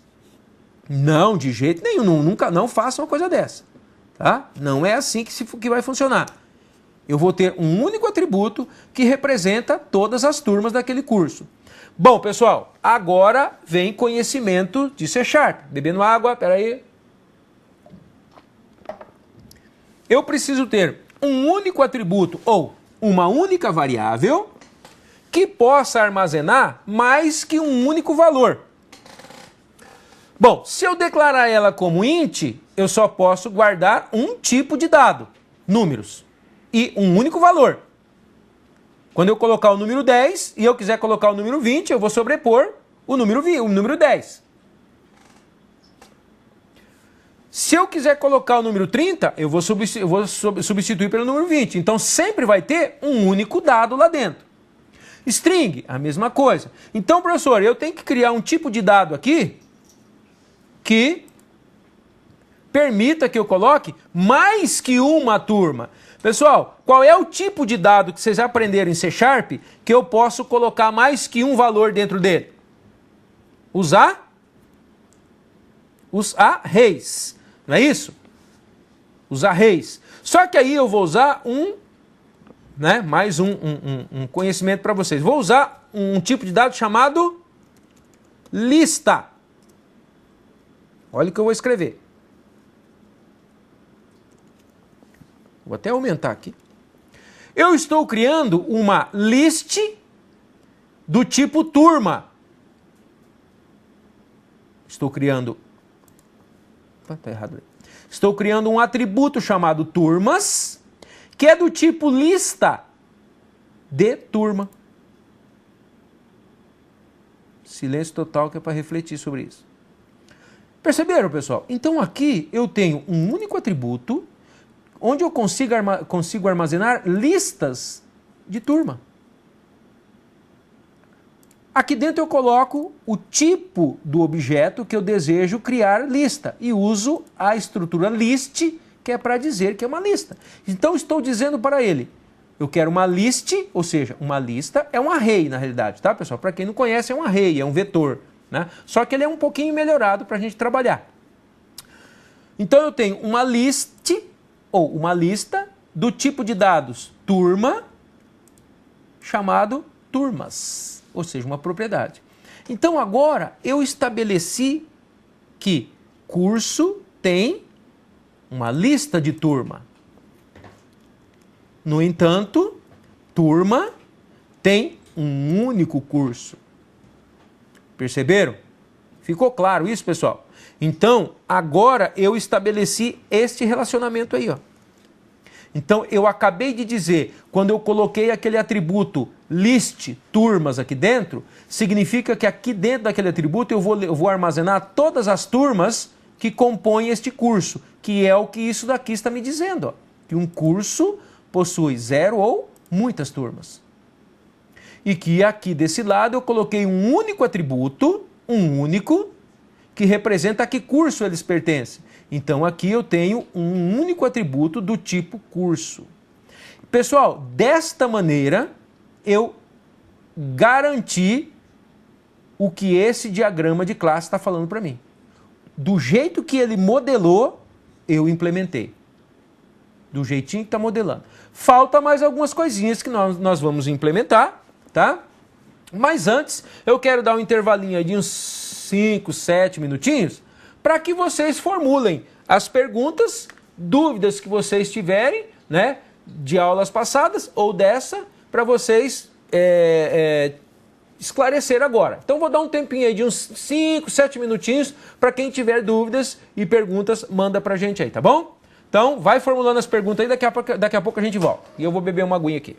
Não, de jeito nenhum. Nunca não faça uma coisa dessa. Tá? Não é assim que vai funcionar. Eu vou ter um único atributo que representa todas as turmas daquele curso. Bom, pessoal, agora vem conhecimento de C#. Bebendo água, peraí. Eu preciso ter um único atributo ou uma única variável que possa armazenar mais que um único valor. Bom, se eu declarar ela como int, eu só posso guardar um tipo de dado, números, e um único valor. Quando eu colocar o número 10 e eu quiser colocar o número 20, eu vou sobrepor o número 10. Se eu quiser colocar o número 30, eu vou substituir pelo número 20. Então sempre vai ter um único dado lá dentro. String, a mesma coisa. Então, professor, eu tenho que criar um tipo de dado aqui que permita que eu coloque mais que uma turma. Pessoal, qual é o tipo de dado que vocês aprenderam em C# que eu posso colocar mais que um valor dentro dele? Os arrays, não é isso? Os arrays. Só que aí eu vou usar mais um conhecimento para vocês. Vou usar um tipo de dado chamado lista. Olha o que eu vou escrever. Vou até aumentar aqui. Eu estou criando uma list do tipo turma. Estou criando... Tá errado. Estou criando um atributo chamado turmas, que é do tipo lista de turma. Silêncio total, que é para refletir sobre isso. Perceberam, pessoal? Então aqui eu tenho um único atributo onde eu consigo armazenar listas de turma. Aqui dentro eu coloco o tipo do objeto que eu desejo criar lista e uso a estrutura list, que é para dizer que é uma lista. Então estou dizendo para ele, eu quero uma list, ou seja, uma lista é um array na realidade, tá, pessoal? Para quem não conhece, é um array, é um vetor, né? Só que ele é um pouquinho melhorado para a gente trabalhar. Então eu tenho uma list, ou uma lista do tipo de dados turma, chamado turmas, ou seja, uma propriedade. Então agora eu estabeleci que curso tem uma lista de turma. No entanto, turma tem um único curso. Perceberam? Ficou claro isso, pessoal? Então, agora eu estabeleci este relacionamento aí, ó. Então, eu acabei de dizer, quando eu coloquei aquele atributo list turmas aqui dentro, significa que aqui dentro daquele atributo eu vou armazenar todas as turmas que compõem este curso, que é o que isso daqui está me dizendo, ó, que um curso possui 0 ou muitas turmas. E que aqui desse lado eu coloquei um único atributo, que representa a que curso eles pertencem. Então aqui eu tenho um único atributo do tipo curso. Pessoal, desta maneira eu garanti o que esse diagrama de classe está falando para mim. Do jeito que ele modelou, eu implementei. Do jeitinho que está modelando. Falta mais algumas coisinhas que nós vamos implementar, tá? Mas antes, eu quero dar um intervalinho aí de uns 5, 7 minutinhos para que vocês formulem as perguntas, dúvidas que vocês tiverem, né, de aulas passadas ou dessa, para vocês esclarecer agora. Então vou dar um tempinho aí de uns 5, 7 minutinhos para quem tiver dúvidas e perguntas, manda pra gente aí, tá bom? Então vai formulando as perguntas aí, daqui a pouco a gente volta. E eu vou beber uma aguinha aqui.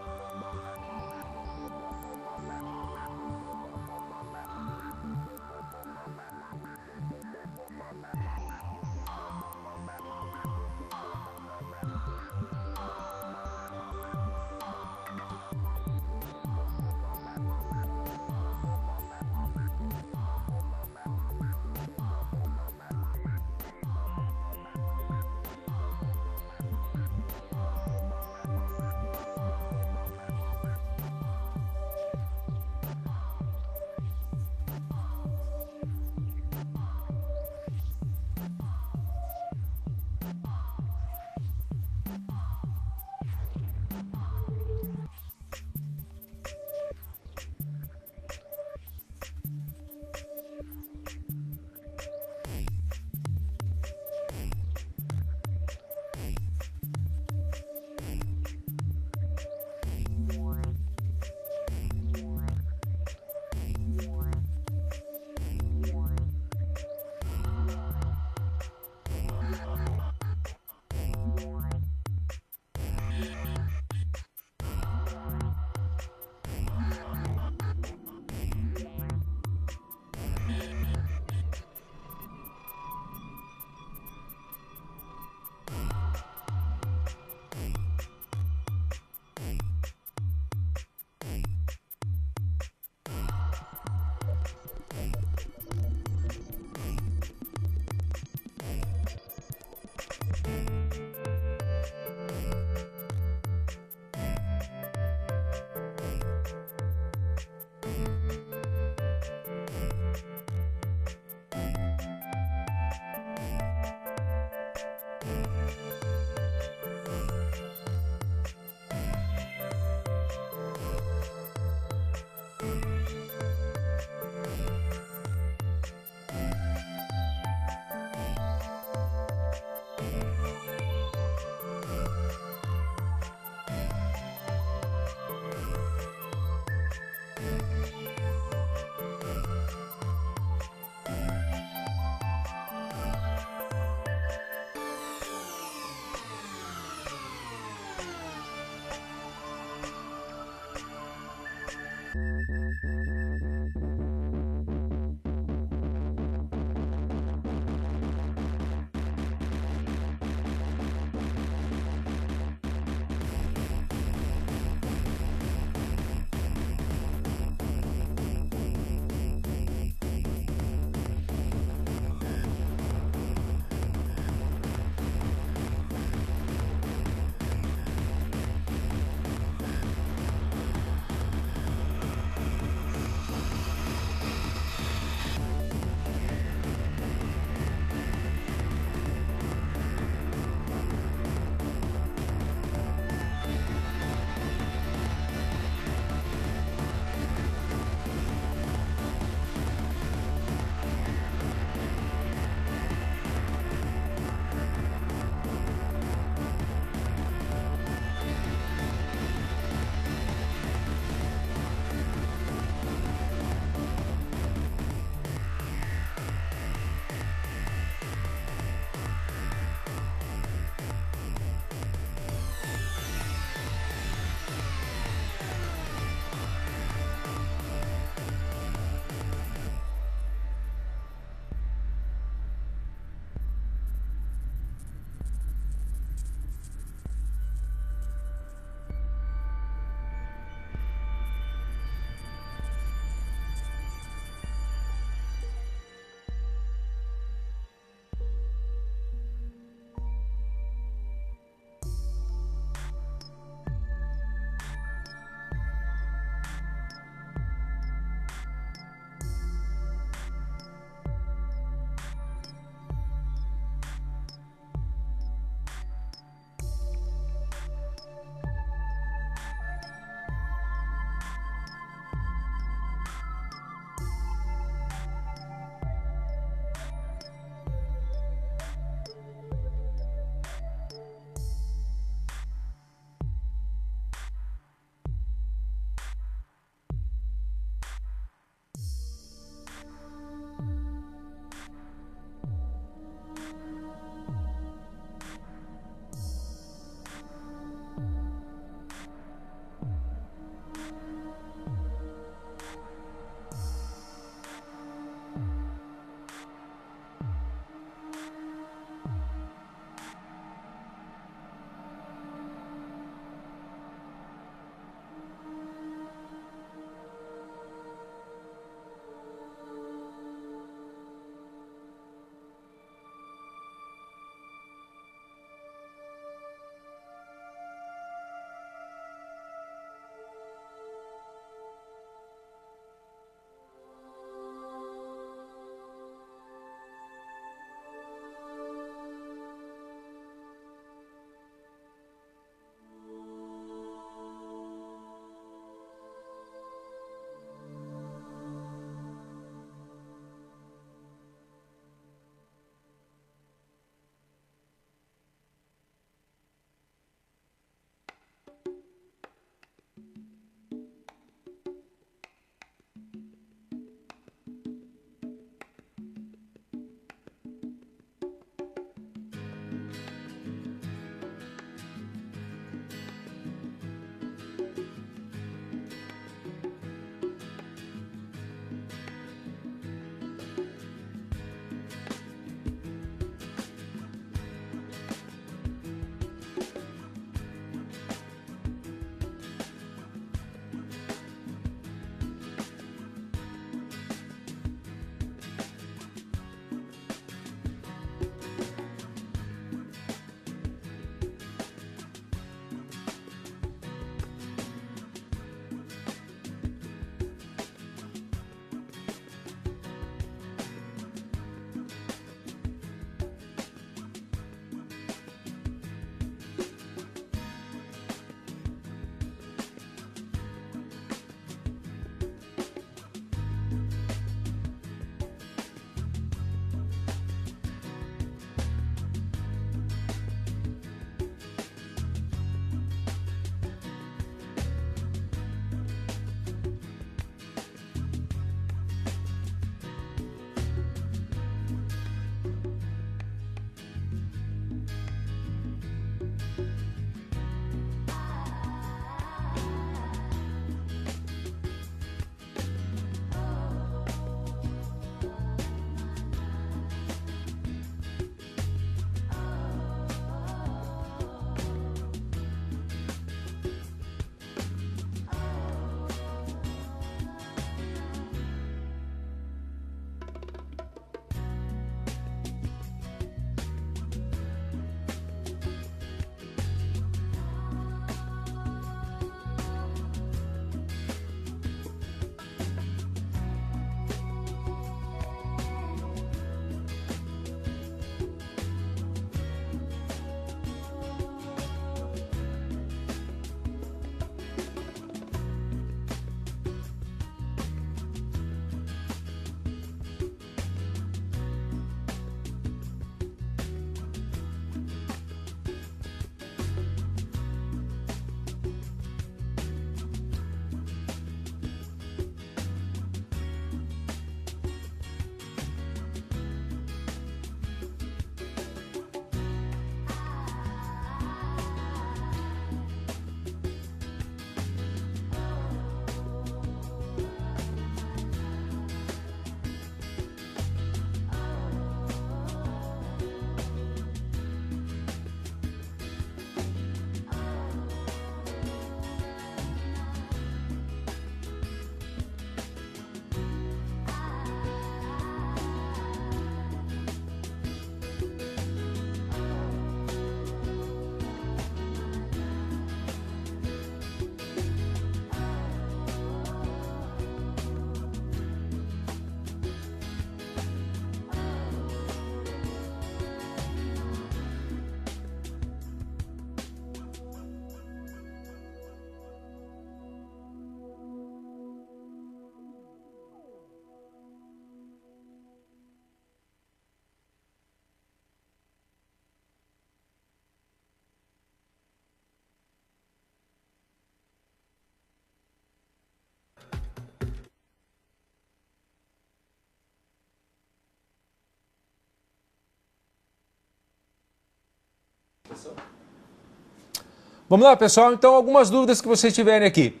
Vamos lá, pessoal. Então, algumas dúvidas que vocês tiverem aqui.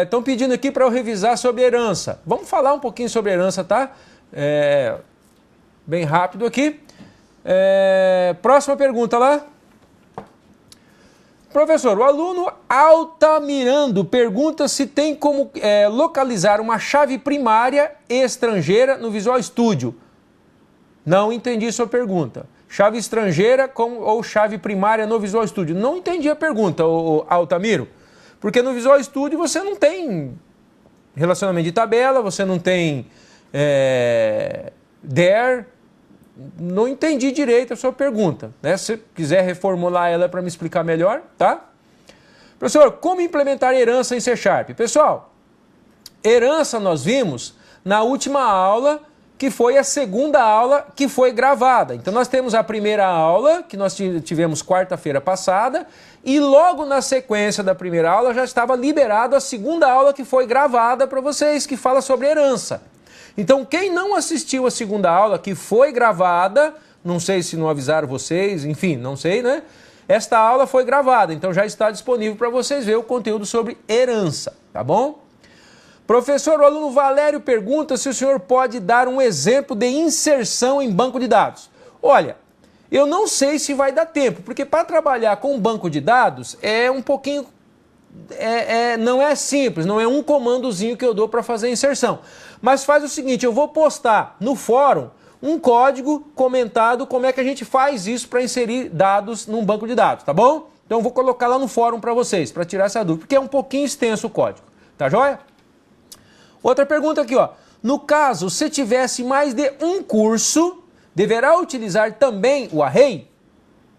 Estão pedindo aqui para eu revisar sobre herança. Vamos falar um pouquinho sobre herança, tá? Bem rápido aqui. Próxima pergunta lá. Professor, o aluno Altamirando pergunta se tem como localizar uma chave primária estrangeira no Visual Studio. Não entendi sua pergunta. Chave estrangeira ou chave primária no Visual Studio? Não entendi a pergunta, Altamiro. Porque no Visual Studio você não tem relacionamento de tabela, você não tem there. Não entendi direito a sua pergunta, né? Se você quiser reformular ela para me explicar melhor, tá? Professor, como implementar herança em C#? Pessoal, herança nós vimos na última aula, que foi a segunda aula que foi gravada. Então nós temos a primeira aula, que nós tivemos quarta-feira passada, e logo na sequência da primeira aula já estava liberado a segunda aula que foi gravada para vocês, que fala sobre herança. Então, quem não assistiu a segunda aula, que foi gravada, não sei se não avisaram vocês, enfim, não sei, né? Esta aula foi gravada, então já está disponível para vocês ver o conteúdo sobre herança, tá bom? Professor, o aluno Valério pergunta se o senhor pode dar um exemplo de inserção em banco de dados. Olha, eu não sei se vai dar tempo, porque para trabalhar com um banco de dados é um pouquinho... não é simples, não é um comandozinho que eu dou para fazer a inserção. Mas faz o seguinte, eu vou postar no fórum um código comentado como é que a gente faz isso para inserir dados num banco de dados, tá bom? Então eu vou colocar lá no fórum para vocês, para tirar essa dúvida, porque é um pouquinho extenso o código, tá joia? Outra pergunta aqui, ó. No caso, se tivesse mais de um curso, deverá utilizar também o array?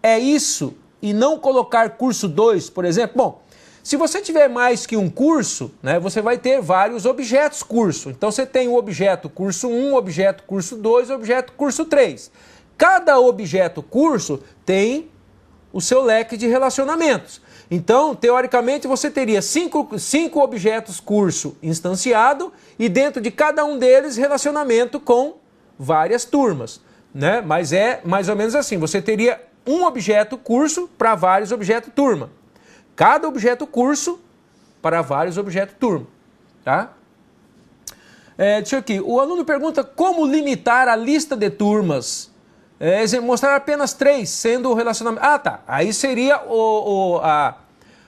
É isso? E não colocar curso 2, por exemplo? Bom, se você tiver mais que um curso, né, você vai ter vários objetos curso. Então você tem o objeto curso 1, objeto curso 2, objeto curso 3. Cada objeto curso tem o seu leque de relacionamentos. Então, teoricamente, você teria cinco objetos curso instanciado e dentro de cada um deles relacionamento com várias turmas, né? Mas é mais ou menos assim, você teria um objeto curso para vários objetos turma. Cada objeto curso para vários objetos turma, tá? Deixa eu aqui. O aluno pergunta como limitar a lista de turmas. Mostrar apenas 3, sendo o relacionamento... Ah, tá. Aí seria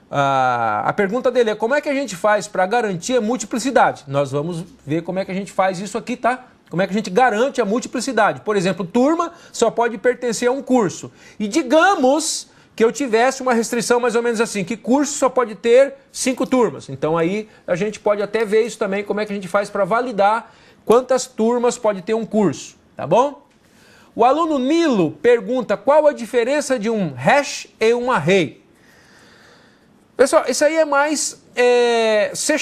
a pergunta dele é como é que a gente faz para garantir a multiplicidade? Nós vamos ver como é que a gente faz isso aqui, tá? Como é que a gente garante a multiplicidade? Por exemplo, turma só pode pertencer a um curso. E digamos que eu tivesse uma restrição mais ou menos assim, que curso só pode ter 5 turmas. Então aí a gente pode até ver isso também, como é que a gente faz para validar quantas turmas pode ter um curso, tá bom? O aluno Nilo pergunta qual a diferença de um hash e um array. Pessoal, isso aí é mais C#,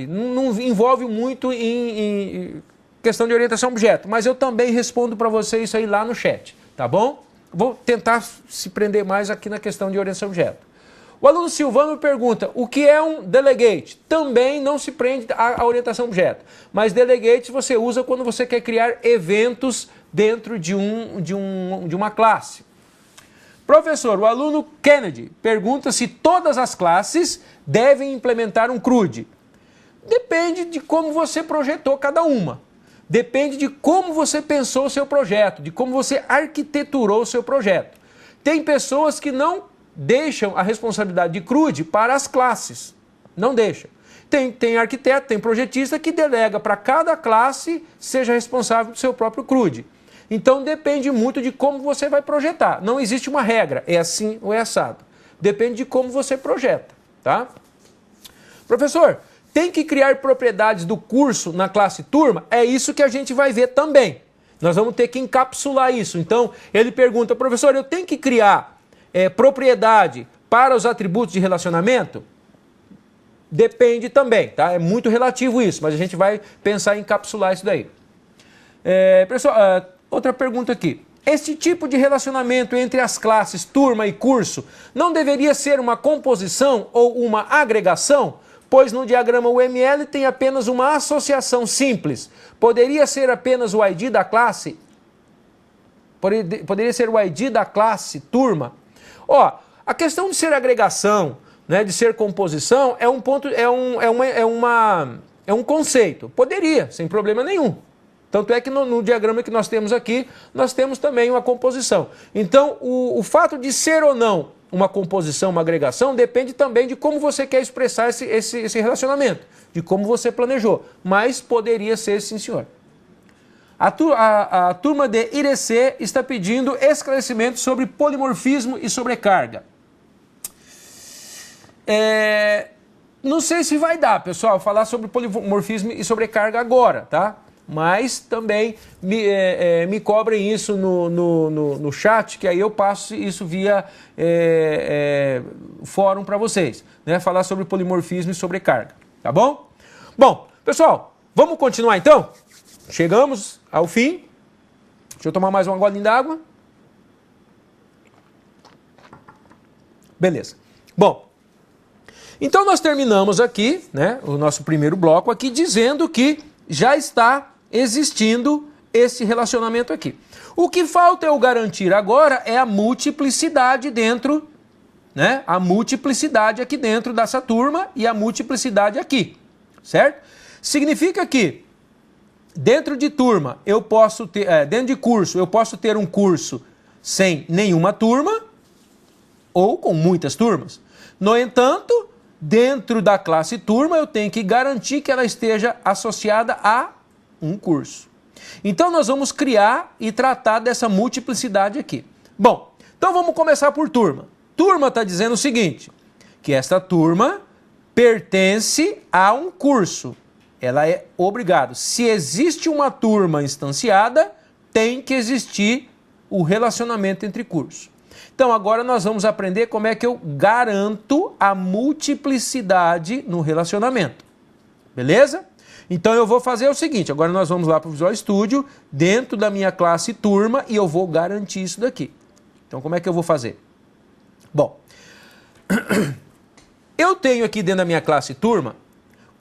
não envolve muito em questão de orientação a objeto, mas eu também respondo para você isso aí lá no chat, tá bom? Vou tentar se prender mais aqui na questão de orientação a objeto. O aluno Silvano pergunta, o que é um delegate? Também não se prende à orientação a objeto, mas delegate você usa quando você quer criar eventos dentro de uma classe. Professor, o aluno Kennedy pergunta se todas as classes devem implementar um CRUD. Depende de como você projetou cada uma. Depende de como você pensou o seu projeto, de como você arquiteturou o seu projeto. Tem pessoas que não deixam a responsabilidade de CRUD para as classes. Não deixam. Tem arquiteto, tem projetista que delega para cada classe seja responsável do seu próprio CRUD. Então depende muito de como você vai projetar. Não existe uma regra, é assim ou é assado. Depende de como você projeta, tá? Professor, tem que criar propriedades do curso na classe turma? É isso que a gente vai ver também. Nós vamos ter que encapsular isso. Então, ele pergunta, professor, eu tenho que criar propriedade para os atributos de relacionamento? Depende também, tá? É muito relativo isso, mas a gente vai pensar em encapsular isso daí. Pessoal, outra pergunta aqui. Este tipo de relacionamento entre as classes turma e curso não deveria ser uma composição ou uma agregação? Pois no diagrama UML tem apenas uma associação simples. Poderia ser apenas o ID da classe? Poderia ser o ID da classe turma? Ó, a questão de ser agregação, né, de ser composição, é um ponto, é um conceito. Poderia, sem problema nenhum. Tanto é que no diagrama que nós temos aqui, nós temos também uma composição. Então, o fato de ser ou não uma composição, uma agregação, depende também de como você quer expressar esse relacionamento, de como você planejou. Mas poderia ser, sim, senhor. A turma de Irecê está pedindo esclarecimento sobre polimorfismo e sobrecarga. Não sei se vai dar, pessoal, falar sobre polimorfismo e sobrecarga agora, tá? Mas também me cobrem isso no chat, que aí eu passo isso via fórum para vocês, né? Falar sobre polimorfismo e sobrecarga, tá bom? Bom, pessoal, vamos continuar então? Chegamos ao fim. Deixa eu tomar mais uma golinha d'água. Beleza. Bom, então nós terminamos aqui, né, o nosso primeiro bloco aqui, dizendo que já está existindo esse relacionamento aqui. O que falta eu garantir agora é a multiplicidade dentro, né? A multiplicidade aqui dentro dessa turma e a multiplicidade aqui, certo? Significa que dentro de turma eu posso ter, dentro de curso eu posso ter um curso sem nenhuma turma ou com muitas turmas. No entanto, dentro da classe turma eu tenho que garantir que ela esteja associada a um curso. Então nós vamos criar e tratar dessa multiplicidade aqui. Bom, então vamos começar por turma. Turma está dizendo o seguinte, que esta turma pertence a um curso. Ela é obrigada. Se existe uma turma instanciada, tem que existir o relacionamento entre cursos. Então agora nós vamos aprender como é que eu garanto a multiplicidade no relacionamento. Beleza? Então eu vou fazer o seguinte, agora nós vamos lá para o Visual Studio, dentro da minha classe turma, e eu vou garantir isso daqui. Então como é que eu vou fazer? Bom, eu tenho aqui dentro da minha classe turma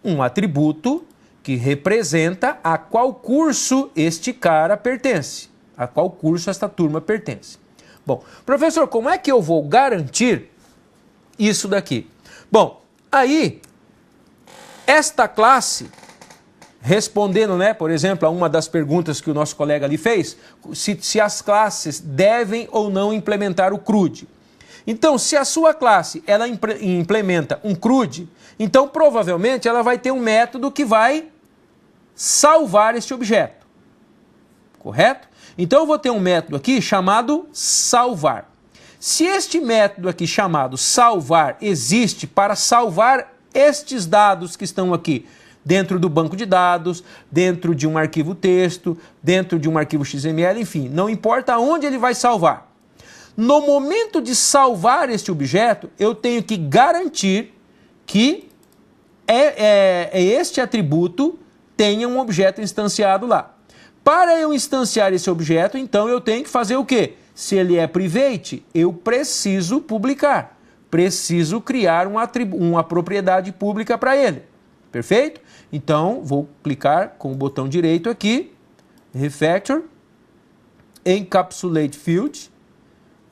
um atributo que representa a qual curso este cara pertence, a qual curso esta turma pertence. Bom, professor, como é que eu vou garantir isso daqui? Bom, aí, esta classe, respondendo, né, por exemplo, a uma das perguntas que o nosso colega ali fez, se as classes devem ou não implementar o CRUD. Então, se a sua classe ela implementa um CRUD, então provavelmente ela vai ter um método que vai salvar este objeto. Correto? Então eu vou ter um método aqui chamado salvar. Se este método aqui chamado salvar existe para salvar estes dados que estão aqui dentro do banco de dados, dentro de um arquivo texto, dentro de um arquivo XML, enfim, não importa onde ele vai salvar. No momento de salvar este objeto, eu tenho que garantir que este atributo tenha um objeto instanciado lá. Para eu instanciar esse objeto, então eu tenho que fazer o quê? Se ele é private, eu preciso publicar. Preciso criar uma propriedade pública para ele. Perfeito? Então, vou clicar com o botão direito aqui, Refactor, Encapsulate Field.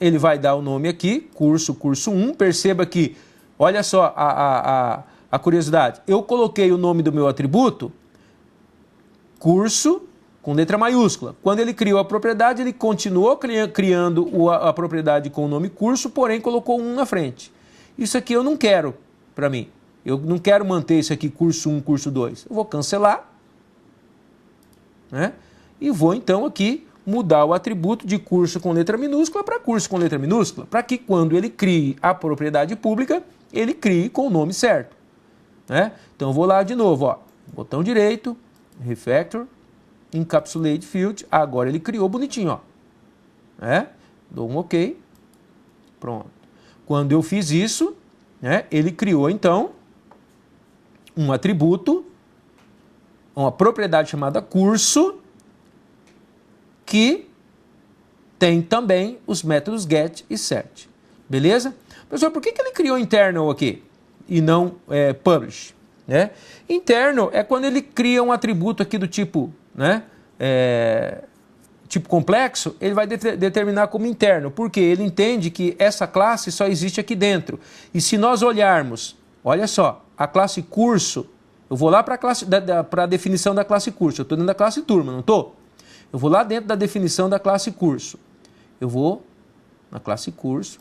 Ele vai dar o nome aqui, curso 1. Perceba que, olha só a curiosidade. Eu coloquei o nome do meu atributo, curso, com letra maiúscula. Quando ele criou a propriedade, ele continuou criando a propriedade com o nome curso, porém colocou 1 na frente. Isso aqui eu não quero para mim. Eu não quero manter isso aqui, curso 1, curso 2. Eu vou cancelar, né? E vou então aqui mudar o atributo de curso com letra minúscula para curso com letra minúscula, para que quando ele crie a propriedade pública, ele crie com o nome certo, né? Então eu vou lá de novo, ó, botão direito, Refactor, Encapsulate Field, agora ele criou bonitinho, ó. Né? Dou um OK. Pronto. Quando eu fiz isso, né, ele criou então um atributo, uma propriedade chamada curso, que tem também os métodos get e set. Beleza? Professor, por que ele criou internal aqui e não publish? Né? Internal é quando ele cria um atributo aqui do tipo, né, tipo complexo, ele vai determinar como interno, porque ele entende que essa classe só existe aqui dentro. E se nós olharmos, olha só, a classe curso, eu vou lá para a definição da classe curso, eu estou dentro da classe turma, não estou? Eu vou lá dentro da definição da classe curso. Eu vou na classe curso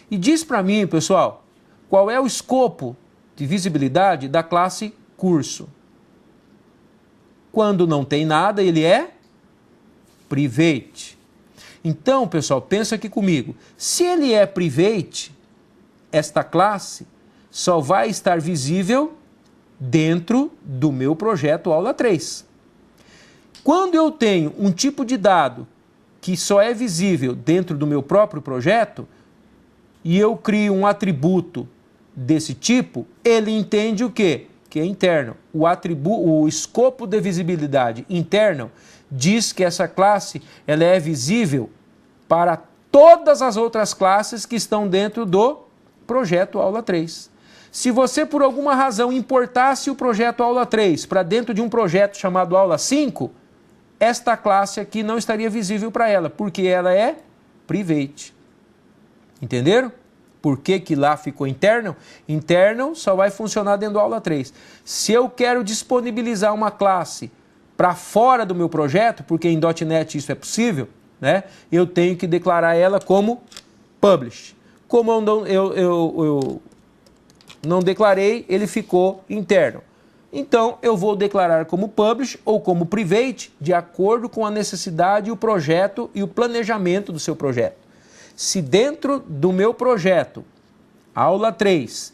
e diz para mim, pessoal, qual é o escopo de visibilidade da classe curso. Quando não tem nada, ele é private. Então, pessoal, pensa aqui comigo. Se ele é private, esta classe só vai estar visível dentro do meu projeto aula 3. Quando eu tenho um tipo de dado que só é visível dentro do meu próprio projeto e eu crio um atributo desse tipo, ele entende o quê? Que é interno. O escopo de visibilidade interno diz que essa classe ela é visível para todas as outras classes que estão dentro do projeto aula 3. Se você, por alguma razão, importasse o projeto aula 3 para dentro de um projeto chamado aula 5, esta classe aqui não estaria visível para ela, porque ela é private. Entenderam? Por que que lá ficou interno? Interno só vai funcionar dentro do aula 3. Se eu quero disponibilizar uma classe para fora do meu projeto, porque em .NET isso é possível, né? Eu tenho que declarar ela como publish. Como eu não declarei, ele ficou interno. Então, eu vou declarar como publish ou como private, de acordo com a necessidade, o projeto e o planejamento do seu projeto. Se dentro do meu projeto, aula 3,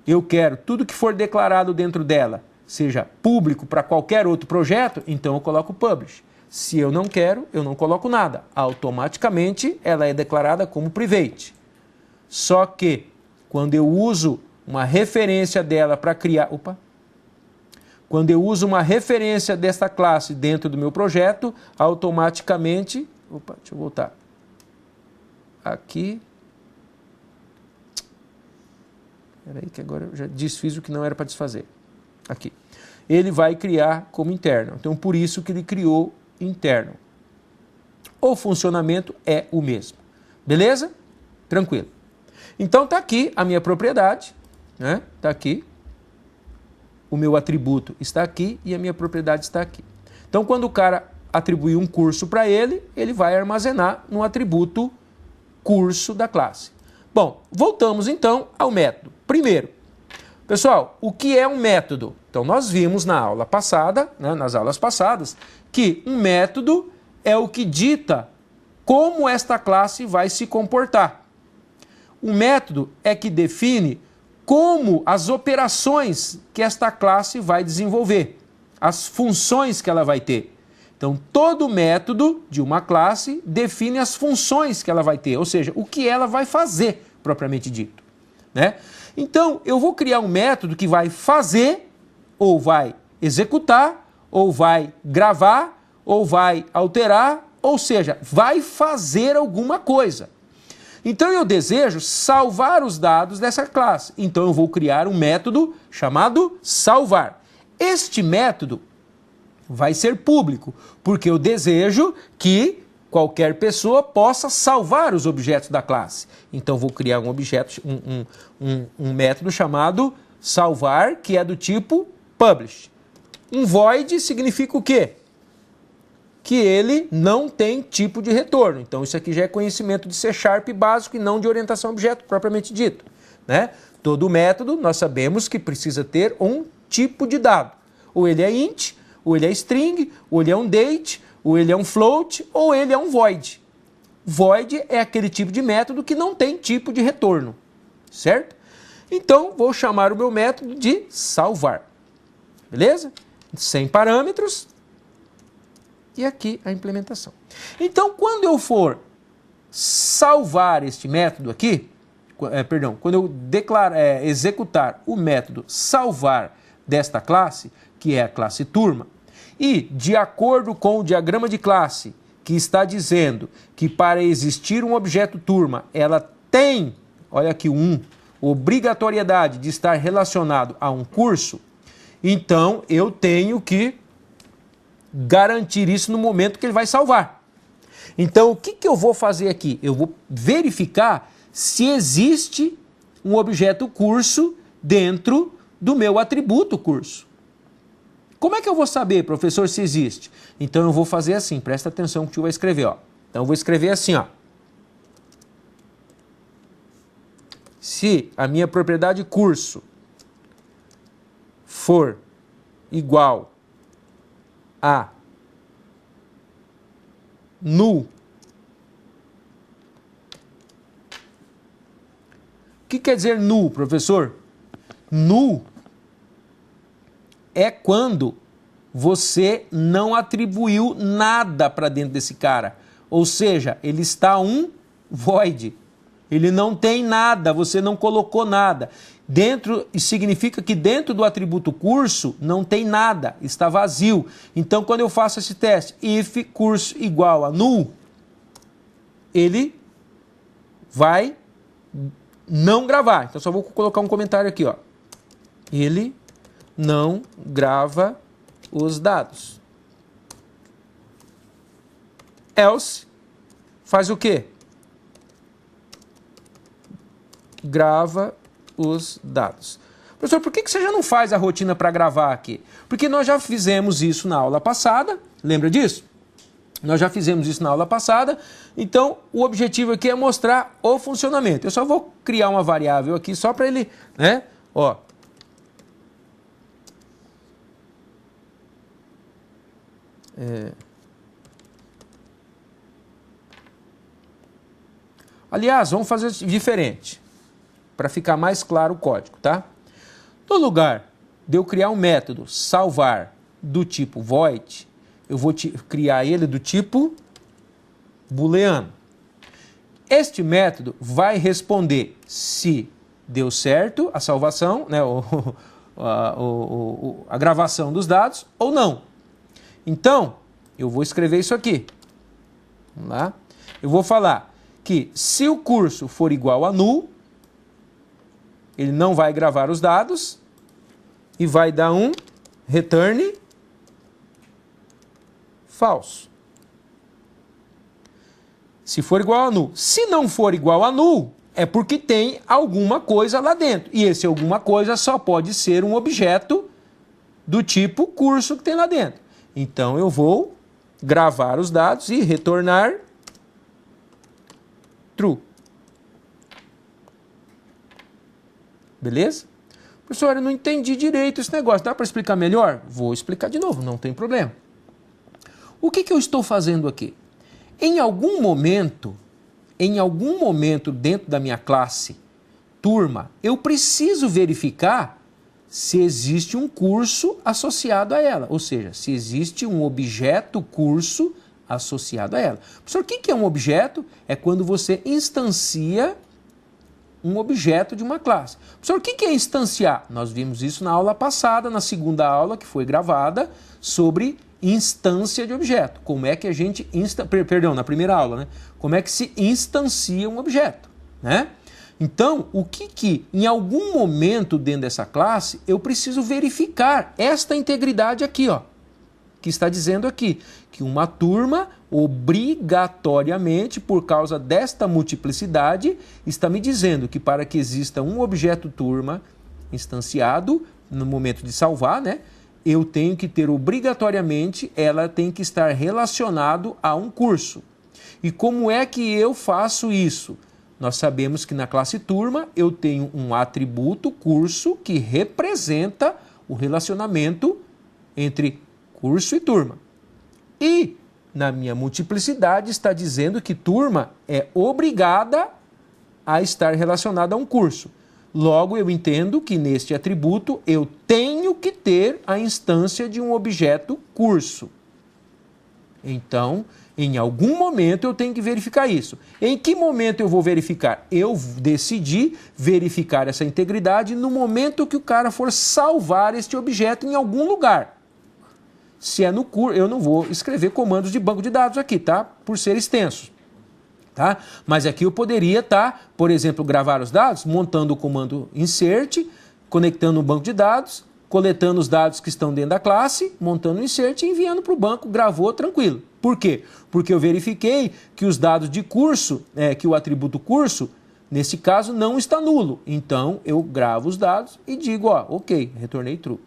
eu quero tudo que for declarado dentro dela, seja público para qualquer outro projeto, então eu coloco publish. Se eu não quero, eu não coloco nada. Automaticamente, ela é declarada como private. Só que, quando eu uso uma referência dela para criar... Quando eu uso uma referência desta classe dentro do meu projeto, automaticamente... deixa eu voltar. Aqui. Espera aí que agora eu já desfiz o que não era para desfazer. Aqui. Ele vai criar como interno. Então, por isso que ele criou interno. O funcionamento é o mesmo. Beleza? Tranquilo. Então, está aqui a minha propriedade. Né? Está aqui. O meu atributo está aqui e a minha propriedade está aqui. Então, quando o cara atribuir um curso para ele, ele vai armazenar no atributo curso da classe. Bom, voltamos então ao método. Primeiro, pessoal, o que é um método? Então, nós vimos na aula passada, né, nas aulas passadas, que um método é o que dita como esta classe vai se comportar. Um método é que define como as operações que esta classe vai desenvolver, as funções que ela vai ter. Então, todo método de uma classe define as funções que ela vai ter, ou seja, o que ela vai fazer, propriamente dito. Né? Então, eu vou criar um método que vai fazer, ou vai executar, ou vai gravar, ou vai alterar, ou seja, vai fazer alguma coisa. Então, eu desejo salvar os dados dessa classe. Então, eu vou criar um método chamado salvar. Este método vai ser público, porque eu desejo que qualquer pessoa possa salvar os objetos da classe. Então, vou criar um objeto, um método chamado salvar, que é do tipo publish. Um void significa o quê? Que ele não tem tipo de retorno. Então, isso aqui já é conhecimento de C# básico e não de orientação a objeto, propriamente dito. Né? Todo método, nós sabemos que precisa ter um tipo de dado. Ou ele é int, ou ele é string, ou ele é um date, ou ele é um float, ou ele é um void. Void é aquele tipo de método que não tem tipo de retorno. Certo? Então, vou chamar o meu método de salvar. Beleza? Sem parâmetros. E aqui a implementação. Então, quando eu for salvar este método aqui, quando eu executar o método salvar desta classe, que é a classe turma, e de acordo com o diagrama de classe, que está dizendo que para existir um objeto turma, ela tem, olha aqui obrigatoriedade de estar relacionado a um curso, então eu tenho que garantir isso no momento que ele vai salvar. Então, o que eu vou fazer aqui? Eu vou verificar se existe um objeto curso dentro do meu atributo curso. Como é que eu vou saber, professor, se existe? Então, eu vou fazer assim, presta atenção que o tio vai escrever, ó. Então, eu vou escrever assim, ó. Se a minha propriedade curso for igual a null. O que quer dizer null, professor? Null é quando você não atribuiu nada para dentro desse cara. Ou seja, ele está um void. Ele não tem nada, você não colocou nada. Dentro, significa que dentro do atributo curso não tem nada, está vazio. Então, quando eu faço esse teste, if curso igual a null, ele vai não gravar. Então, só vou colocar um comentário aqui, ó. Ele não grava os dados. Else faz o quê? Grava os dados. Professor, por que você já não faz a rotina para gravar aqui? Porque nós já fizemos isso na aula passada, lembra disso? Nós já fizemos isso na aula passada, então o objetivo aqui é mostrar o funcionamento. Eu só vou criar uma variável aqui só para ele, né? Ó. Aliás, vamos fazer diferente, para ficar mais claro o código, tá? No lugar de eu criar um método salvar do tipo void, eu vou criar ele do tipo booleano. Este método vai responder se deu certo a salvação, né, a gravação dos dados ou não. Então, eu vou escrever isso aqui. Vamos lá. Eu vou falar que se o curso for igual a null, ele não vai gravar os dados e vai dar um return falso. Se for igual a null. Se não for igual a null, é porque tem alguma coisa lá dentro. E esse alguma coisa só pode ser um objeto do tipo curso que tem lá dentro. Então, eu vou gravar os dados e retornar true. Beleza? Professor, eu não entendi direito esse negócio. Dá para explicar melhor? Vou explicar de novo, não tem problema. O que eu estou fazendo aqui? Em algum momento dentro da minha classe, turma, eu preciso verificar se existe um curso associado a ela. Ou seja, se existe um objeto curso associado a ela. Professor, o que é um objeto? É quando você instancia um objeto de uma classe. Professor, o que é instanciar? Nós vimos isso na aula passada, na segunda aula que foi gravada, sobre instância de objeto. Como é que a gente... na primeira aula, né? Como é que se instancia um objeto, né? Então, o que em algum momento dentro dessa classe eu preciso verificar esta integridade aqui, ó, que está dizendo aqui que uma turma obrigatoriamente, por causa desta multiplicidade, está me dizendo que para que exista um objeto turma instanciado no momento de salvar, né, eu tenho que ter obrigatoriamente, ela tem que estar relacionado a um curso. E como é que eu faço isso? Nós sabemos que na classe turma eu tenho um atributo curso que representa o relacionamento entre curso e turma. E na minha multiplicidade está dizendo que turma é obrigada a estar relacionada a um curso. Logo, eu entendo que neste atributo eu tenho que ter a instância de um objeto curso. Então, em algum momento eu tenho que verificar isso. Em que momento eu vou verificar? Eu decidi verificar essa integridade no momento que o cara for salvar este objeto em algum lugar. Se é no curso, eu não vou escrever comandos de banco de dados aqui, tá? Por ser extensos. Tá? Mas aqui eu poderia estar, por exemplo, gravar os dados, montando o comando insert, conectando um banco de dados, coletando os dados que estão dentro da classe, montando o insert e enviando para o banco, gravou, tranquilo. Por quê? Porque eu verifiquei que os dados de curso, que o atributo curso, nesse caso, não está nulo. Então, eu gravo os dados e digo, ó, ok, retornei true.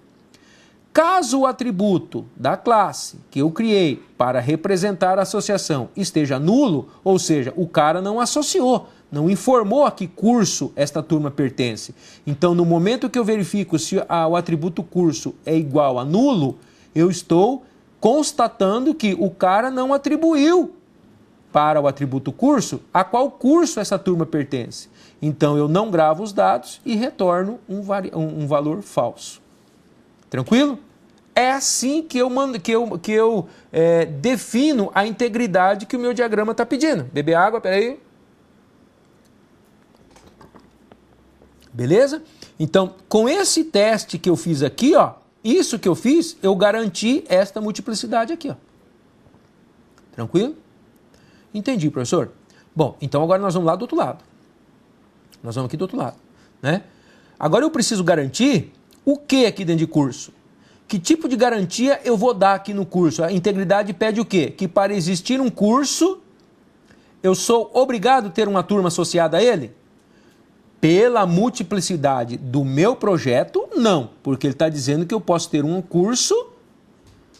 Caso o atributo da classe que eu criei para representar a associação esteja nulo, ou seja, o cara não associou, não informou a que curso esta turma pertence. Então, no momento que eu verifico se o atributo curso é igual a nulo, eu estou constatando que o cara não atribuiu para o atributo curso a qual curso essa turma pertence. Então, eu não gravo os dados e retorno um valor falso. Tranquilo? É assim que eu defino a integridade que o meu diagrama está pedindo. Beber água, peraí. Beleza? Então, com esse teste que eu fiz aqui, ó, isso que eu fiz, eu garanti esta multiplicidade aqui, ó. Tranquilo? Entendi, professor. Bom, então agora nós vamos lá do outro lado. Nós vamos aqui do outro lado, né? Agora eu preciso garantir o que aqui dentro de curso? Que tipo de garantia eu vou dar aqui no curso? A integridade pede o quê? Que para existir um curso, eu sou obrigado a ter uma turma associada a ele? Pela multiplicidade do meu projeto, não. Porque ele está dizendo que eu posso ter um curso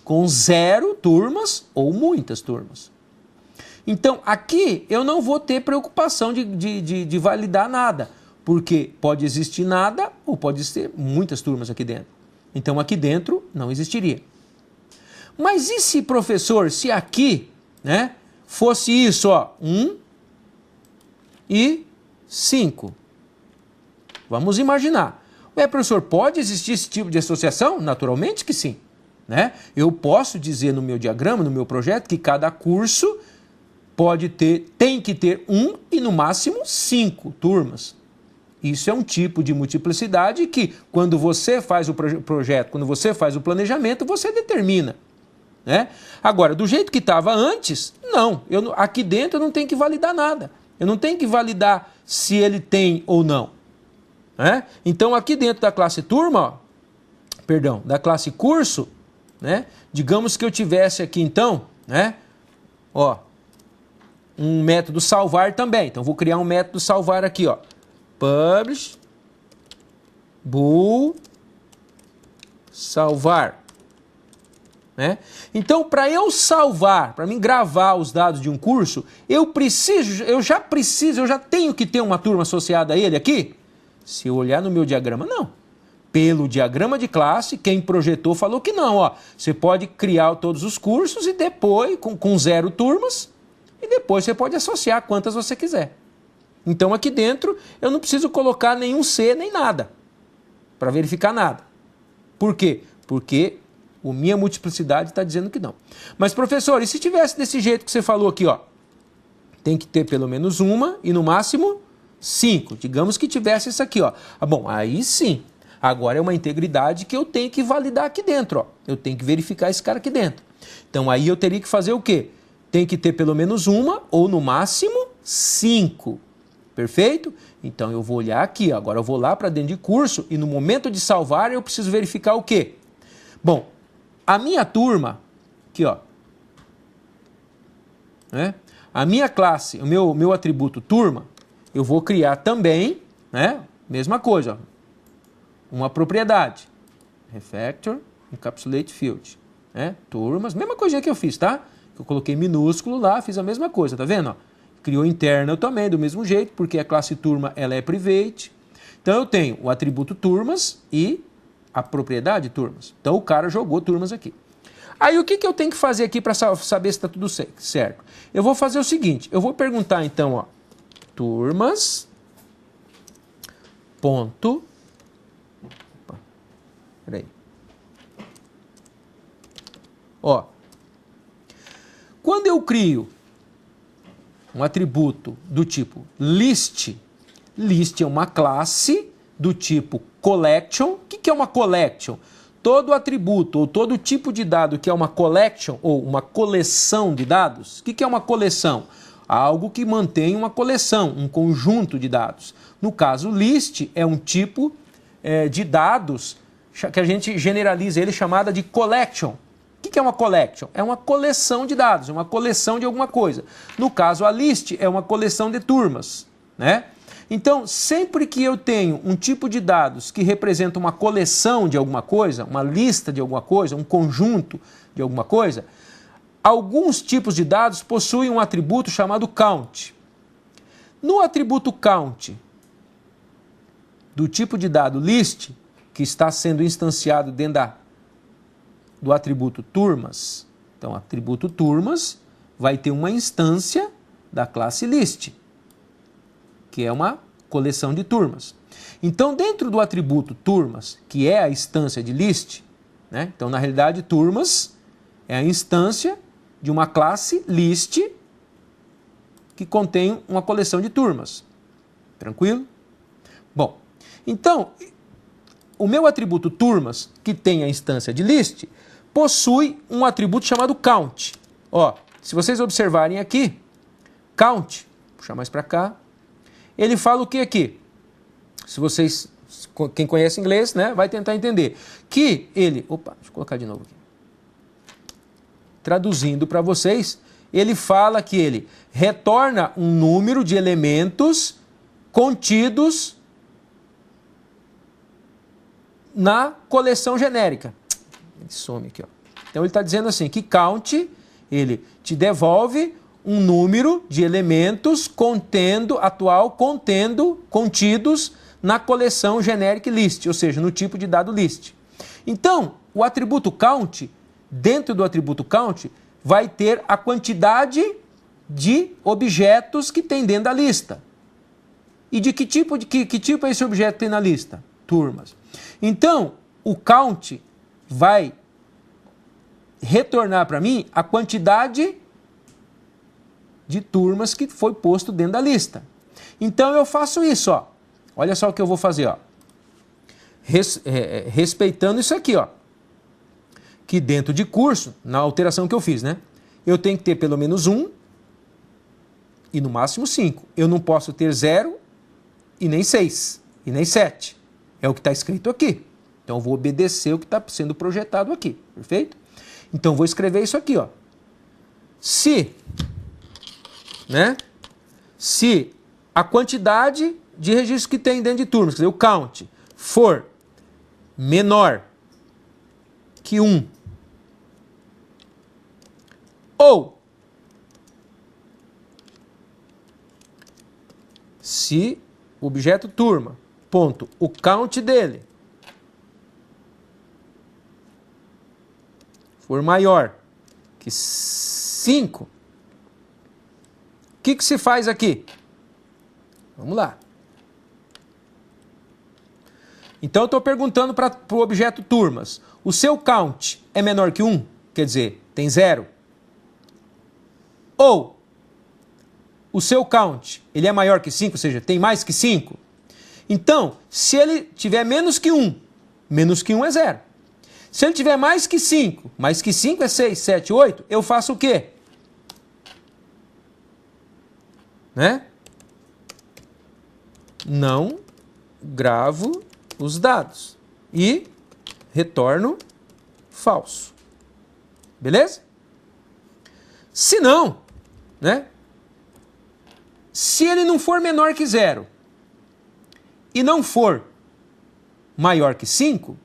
com 0 turmas ou muitas turmas. Então, aqui eu não vou ter preocupação de validar nada. Porque pode existir nada ou pode ter muitas turmas aqui dentro. Então, aqui dentro não existiria. Mas e se, professor, se aqui, né, fosse isso, ó, 1 e 5? Vamos imaginar. Ué, professor, pode existir esse tipo de associação? Naturalmente que sim. Né? Eu posso dizer no meu diagrama, no meu projeto, que cada curso tem que ter 1 e no máximo 5 turmas. Isso é um tipo de multiplicidade que, quando você faz o projeto, quando você faz o planejamento, você determina. Né? Agora, do jeito que estava antes, não. Aqui dentro eu não tenho que validar nada. Eu não tenho que validar se ele tem ou não. Né? Então, aqui dentro da classe turma, da classe curso, né? Digamos que eu tivesse aqui, então, né? Ó, um método salvar também. Então, vou criar um método salvar aqui, ó. Publish, bool, salvar. Né? Então, para eu salvar, para mim gravar os dados de um curso, eu já tenho que ter uma turma associada a ele aqui? Se eu olhar no meu diagrama, não. Pelo diagrama de classe, quem projetou falou que não. Ó. Você pode criar todos os cursos e depois, com 0 turmas, e depois você pode associar quantas você quiser. Então, aqui dentro, eu não preciso colocar nenhum C, nem nada, para verificar nada. Por quê? Porque a minha multiplicidade está dizendo que não. Mas, professor, e se tivesse desse jeito que você falou aqui, ó? Tem que ter pelo menos uma e, no máximo, 5. Digamos que tivesse isso aqui, ó. Bom, aí sim. Agora é uma integridade que eu tenho que validar aqui dentro, ó. Eu tenho que verificar esse cara aqui dentro. Então, aí eu teria que fazer o quê? Tem que ter pelo menos uma ou, no máximo, 5. Perfeito? Então, eu vou olhar aqui. Agora, eu vou lá para dentro de curso e no momento de salvar, eu preciso verificar o quê? Bom, a minha turma, aqui, ó. Né? A minha classe, o meu atributo turma, eu vou criar também, né? Mesma coisa, ó. Uma propriedade. Refactor, encapsulate field. Né? Turmas, mesma coisinha que eu fiz, tá? Eu coloquei minúsculo lá, fiz a mesma coisa, tá vendo? Ó? Criou internal também, do mesmo jeito, porque a classe turma ela é private. Então eu tenho o atributo turmas e a propriedade turmas. Então o cara jogou turmas aqui. Aí o que eu tenho que fazer aqui para saber se está tudo certo? Eu vou fazer o seguinte, eu vou perguntar então, ó, turmas, ponto, opa, peraí. Ó, quando eu crio um atributo do tipo list, list é uma classe do tipo collection. O que é uma collection? Todo atributo ou todo tipo de dado que é uma collection ou uma coleção de dados. O que é uma coleção? Algo que mantém uma coleção, um conjunto de dados. No caso, list é um tipo de dados que a gente generaliza ele, chamada de collection. O que é uma collection? É uma coleção de dados, é uma coleção de alguma coisa. No caso, a list é uma coleção de turmas, né? Então, sempre que eu tenho um tipo de dados que representa uma coleção de alguma coisa, uma lista de alguma coisa, um conjunto de alguma coisa, alguns tipos de dados possuem um atributo chamado count. No atributo count do tipo de dado list, que está sendo instanciado dentro do atributo turmas, então o atributo turmas vai ter uma instância da classe list, que é uma coleção de turmas. Então, dentro do atributo turmas, que é a instância de list, né? Então, na realidade, turmas é a instância de uma classe list que contém uma coleção de turmas. Tranquilo? Bom, então, o meu atributo turmas, que tem a instância de list, possui um atributo chamado count. Ó, se vocês observarem aqui, count, vou puxar mais para cá, ele fala o que aqui? Se vocês, quem conhece inglês, né, vai tentar entender. Que ele, opa, deixa eu colocar de novo aqui. Traduzindo para vocês, ele fala que ele retorna um número de elementos contidos na coleção genérica. Ele some aqui, ó. Então ele está dizendo assim, que count, ele te devolve um número de elementos contidos na coleção generic list, ou seja, no tipo de dado list. Então, o atributo count, dentro do atributo count, vai ter a quantidade de objetos que tem dentro da lista. E de que tipo é esse objeto que tem na lista? Turmas. Então, o count vai retornar para mim a quantidade de turmas que foi posto dentro da lista. Então eu faço isso, ó. Olha só o que eu vou fazer, ó. Respeitando isso aqui, ó. Que dentro de curso, na alteração que eu fiz, né? Eu tenho que ter pelo menos 1 e no máximo 5. Eu não posso ter 0 e nem 6 e nem 7. É o que está escrito aqui. Então eu vou obedecer o que está sendo projetado aqui. Perfeito? Então eu vou escrever isso aqui, ó. Se a quantidade de registros que tem dentro de turmas, quer dizer, o count, for menor que 1, ou se o objeto turma, ponto, o count dele for maior que 5, o que se faz aqui? Vamos lá. Então eu estou perguntando para o objeto turmas, o seu count é menor que 1? Quer dizer, tem 0? Ou o seu count ele é maior que 5, ou seja, tem mais que 5? Então, se ele tiver menos que 1 é 0. Se ele tiver mais que 5 é 6, 7, 8, eu faço o quê? Né? Não gravo os dados e retorno falso. Beleza? Se não, né? Se ele não for menor que 0 e não for maior que 5,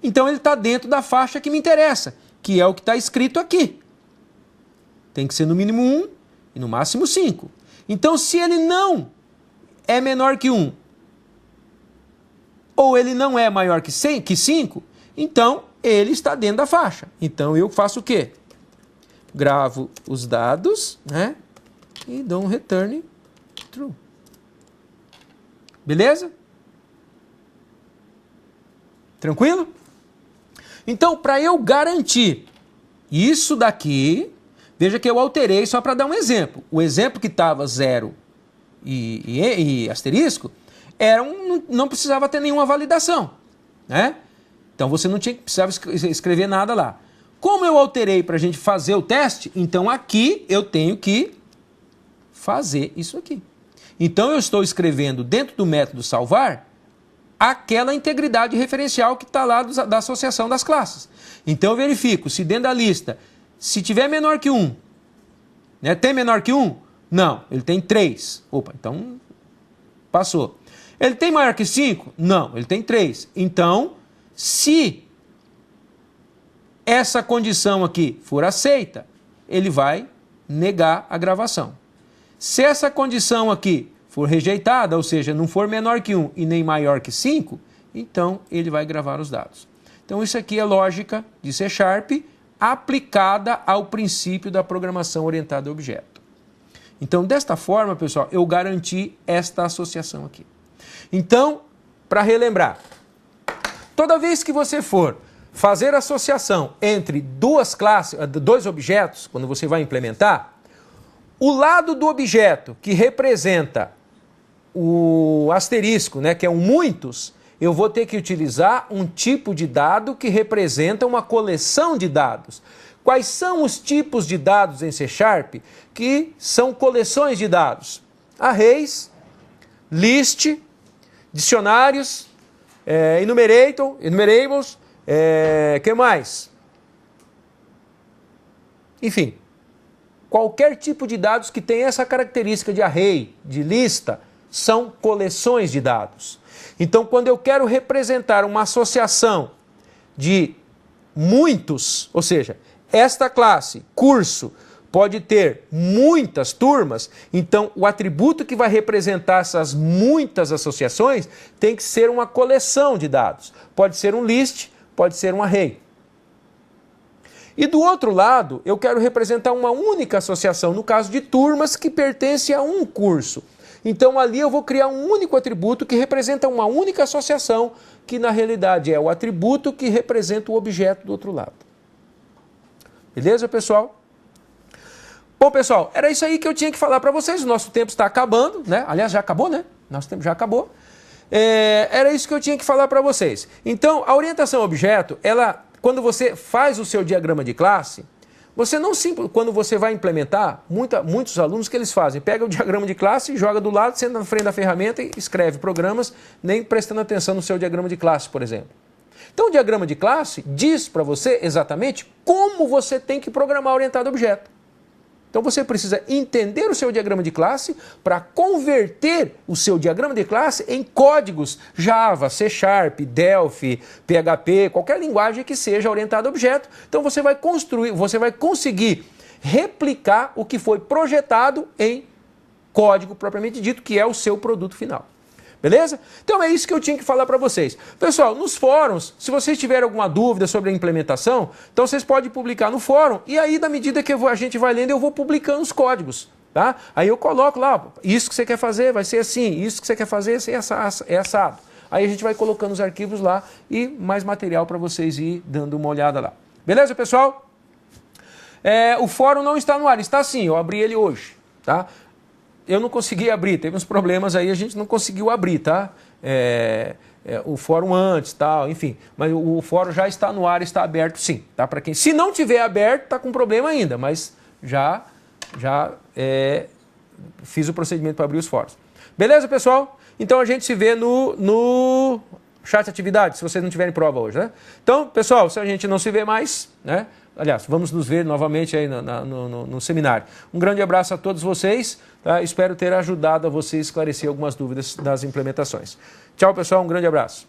então ele está dentro da faixa que me interessa, que é o que está escrito aqui. Tem que ser no mínimo 1 e no máximo 5. Então, se ele não é menor que 1, ou ele não é maior que 5, então ele está dentro da faixa. Então eu faço o quê? Gravo os dados, né? E dou um return true. Beleza? Tranquilo? Então, para eu garantir isso daqui, veja que eu alterei só para dar um exemplo. O exemplo que estava 0 e asterisco, não precisava ter nenhuma validação, né? Então você não precisava escrever nada lá. Como eu alterei para a gente fazer o teste, então aqui eu tenho que fazer isso aqui. Então eu estou escrevendo dentro do método salvar aquela integridade referencial que está lá da associação das classes. Então eu verifico se dentro da lista, se tiver menor que 1, né, tem menor que 1? Não, ele tem 3. Opa, então passou. Ele tem maior que 5? Não, ele tem 3. Então, se essa condição aqui for aceita, ele vai negar a gravação. Se essa condição aqui for rejeitada, ou seja, não for menor que 1 e nem maior que 5, então ele vai gravar os dados. Então isso aqui é lógica de C# aplicada ao princípio da programação orientada a objeto. Então, desta forma, pessoal, eu garanti esta associação aqui. Então, para relembrar, toda vez que você for fazer associação entre duas classes, dois objetos, quando você vai implementar, o lado do objeto que representa o asterisco, né, que é um muitos, eu vou ter que utilizar um tipo de dado que representa uma coleção de dados. Quais são os tipos de dados em C# que são coleções de dados? Arrays, list, dicionários, enumerables, que mais? Enfim, qualquer tipo de dados que tenha essa característica de array, de lista, são coleções de dados. Então, quando eu quero representar uma associação de muitos, ou seja, esta classe, curso, pode ter muitas turmas, então o atributo que vai representar essas muitas associações tem que ser uma coleção de dados. Pode ser um list, pode ser um array. E do outro lado, eu quero representar uma única associação, no caso de turmas que pertencem a um curso. Então ali eu vou criar um único atributo que representa uma única associação, que na realidade é o atributo que representa o objeto do outro lado. Beleza, pessoal? Bom, pessoal, era isso aí que eu tinha que falar para vocês. O nosso tempo está acabando, né? Aliás, já acabou, né? Nosso tempo já acabou. Era isso que eu tinha que falar para vocês. Então, a orientação a objeto, ela, quando você faz o seu diagrama de classe, você não quando você vai implementar, muitos alunos que eles fazem, pega o diagrama de classe, joga do lado, senta na frente da ferramenta e escreve programas, nem prestando atenção no seu diagrama de classe, por exemplo. Então o diagrama de classe diz para você exatamente como você tem que programar orientado a objeto. Então você precisa entender o seu diagrama de classe para converter o seu diagrama de classe em códigos Java, C#, Delphi, PHP, qualquer linguagem que seja orientada a objeto. Então você vai conseguir replicar o que foi projetado em código propriamente dito, que é o seu produto final. Beleza? Então é isso que eu tinha que falar para vocês. Pessoal, nos fóruns, se vocês tiverem alguma dúvida sobre a implementação, então vocês podem publicar no fórum e aí, na medida que a gente vai lendo, eu vou publicando os códigos. Tá? Aí eu coloco lá, isso que você quer fazer vai ser assim, isso que você quer fazer é assado. Aí a gente vai colocando os arquivos lá e mais material para vocês ir dando uma olhada lá. Beleza, pessoal? O fórum não está no ar, está sim, eu abri ele hoje. Tá? Eu não consegui abrir, teve uns problemas aí, a gente não conseguiu abrir, tá? O fórum antes, tal, enfim. Mas o fórum já está no ar, está aberto sim, tá? Para quem, se não tiver aberto, tá com problema ainda, mas já fiz o procedimento para abrir os fóruns. Beleza, pessoal? Então a gente se vê no chat atividade, se vocês não tiverem prova hoje, né? Então, pessoal, se a gente não se vê mais, né? Aliás, vamos nos ver novamente aí no seminário. Um grande abraço a todos vocês. Tá? Espero ter ajudado a vocês a esclarecer algumas dúvidas das implementações. Tchau, pessoal. Um grande abraço.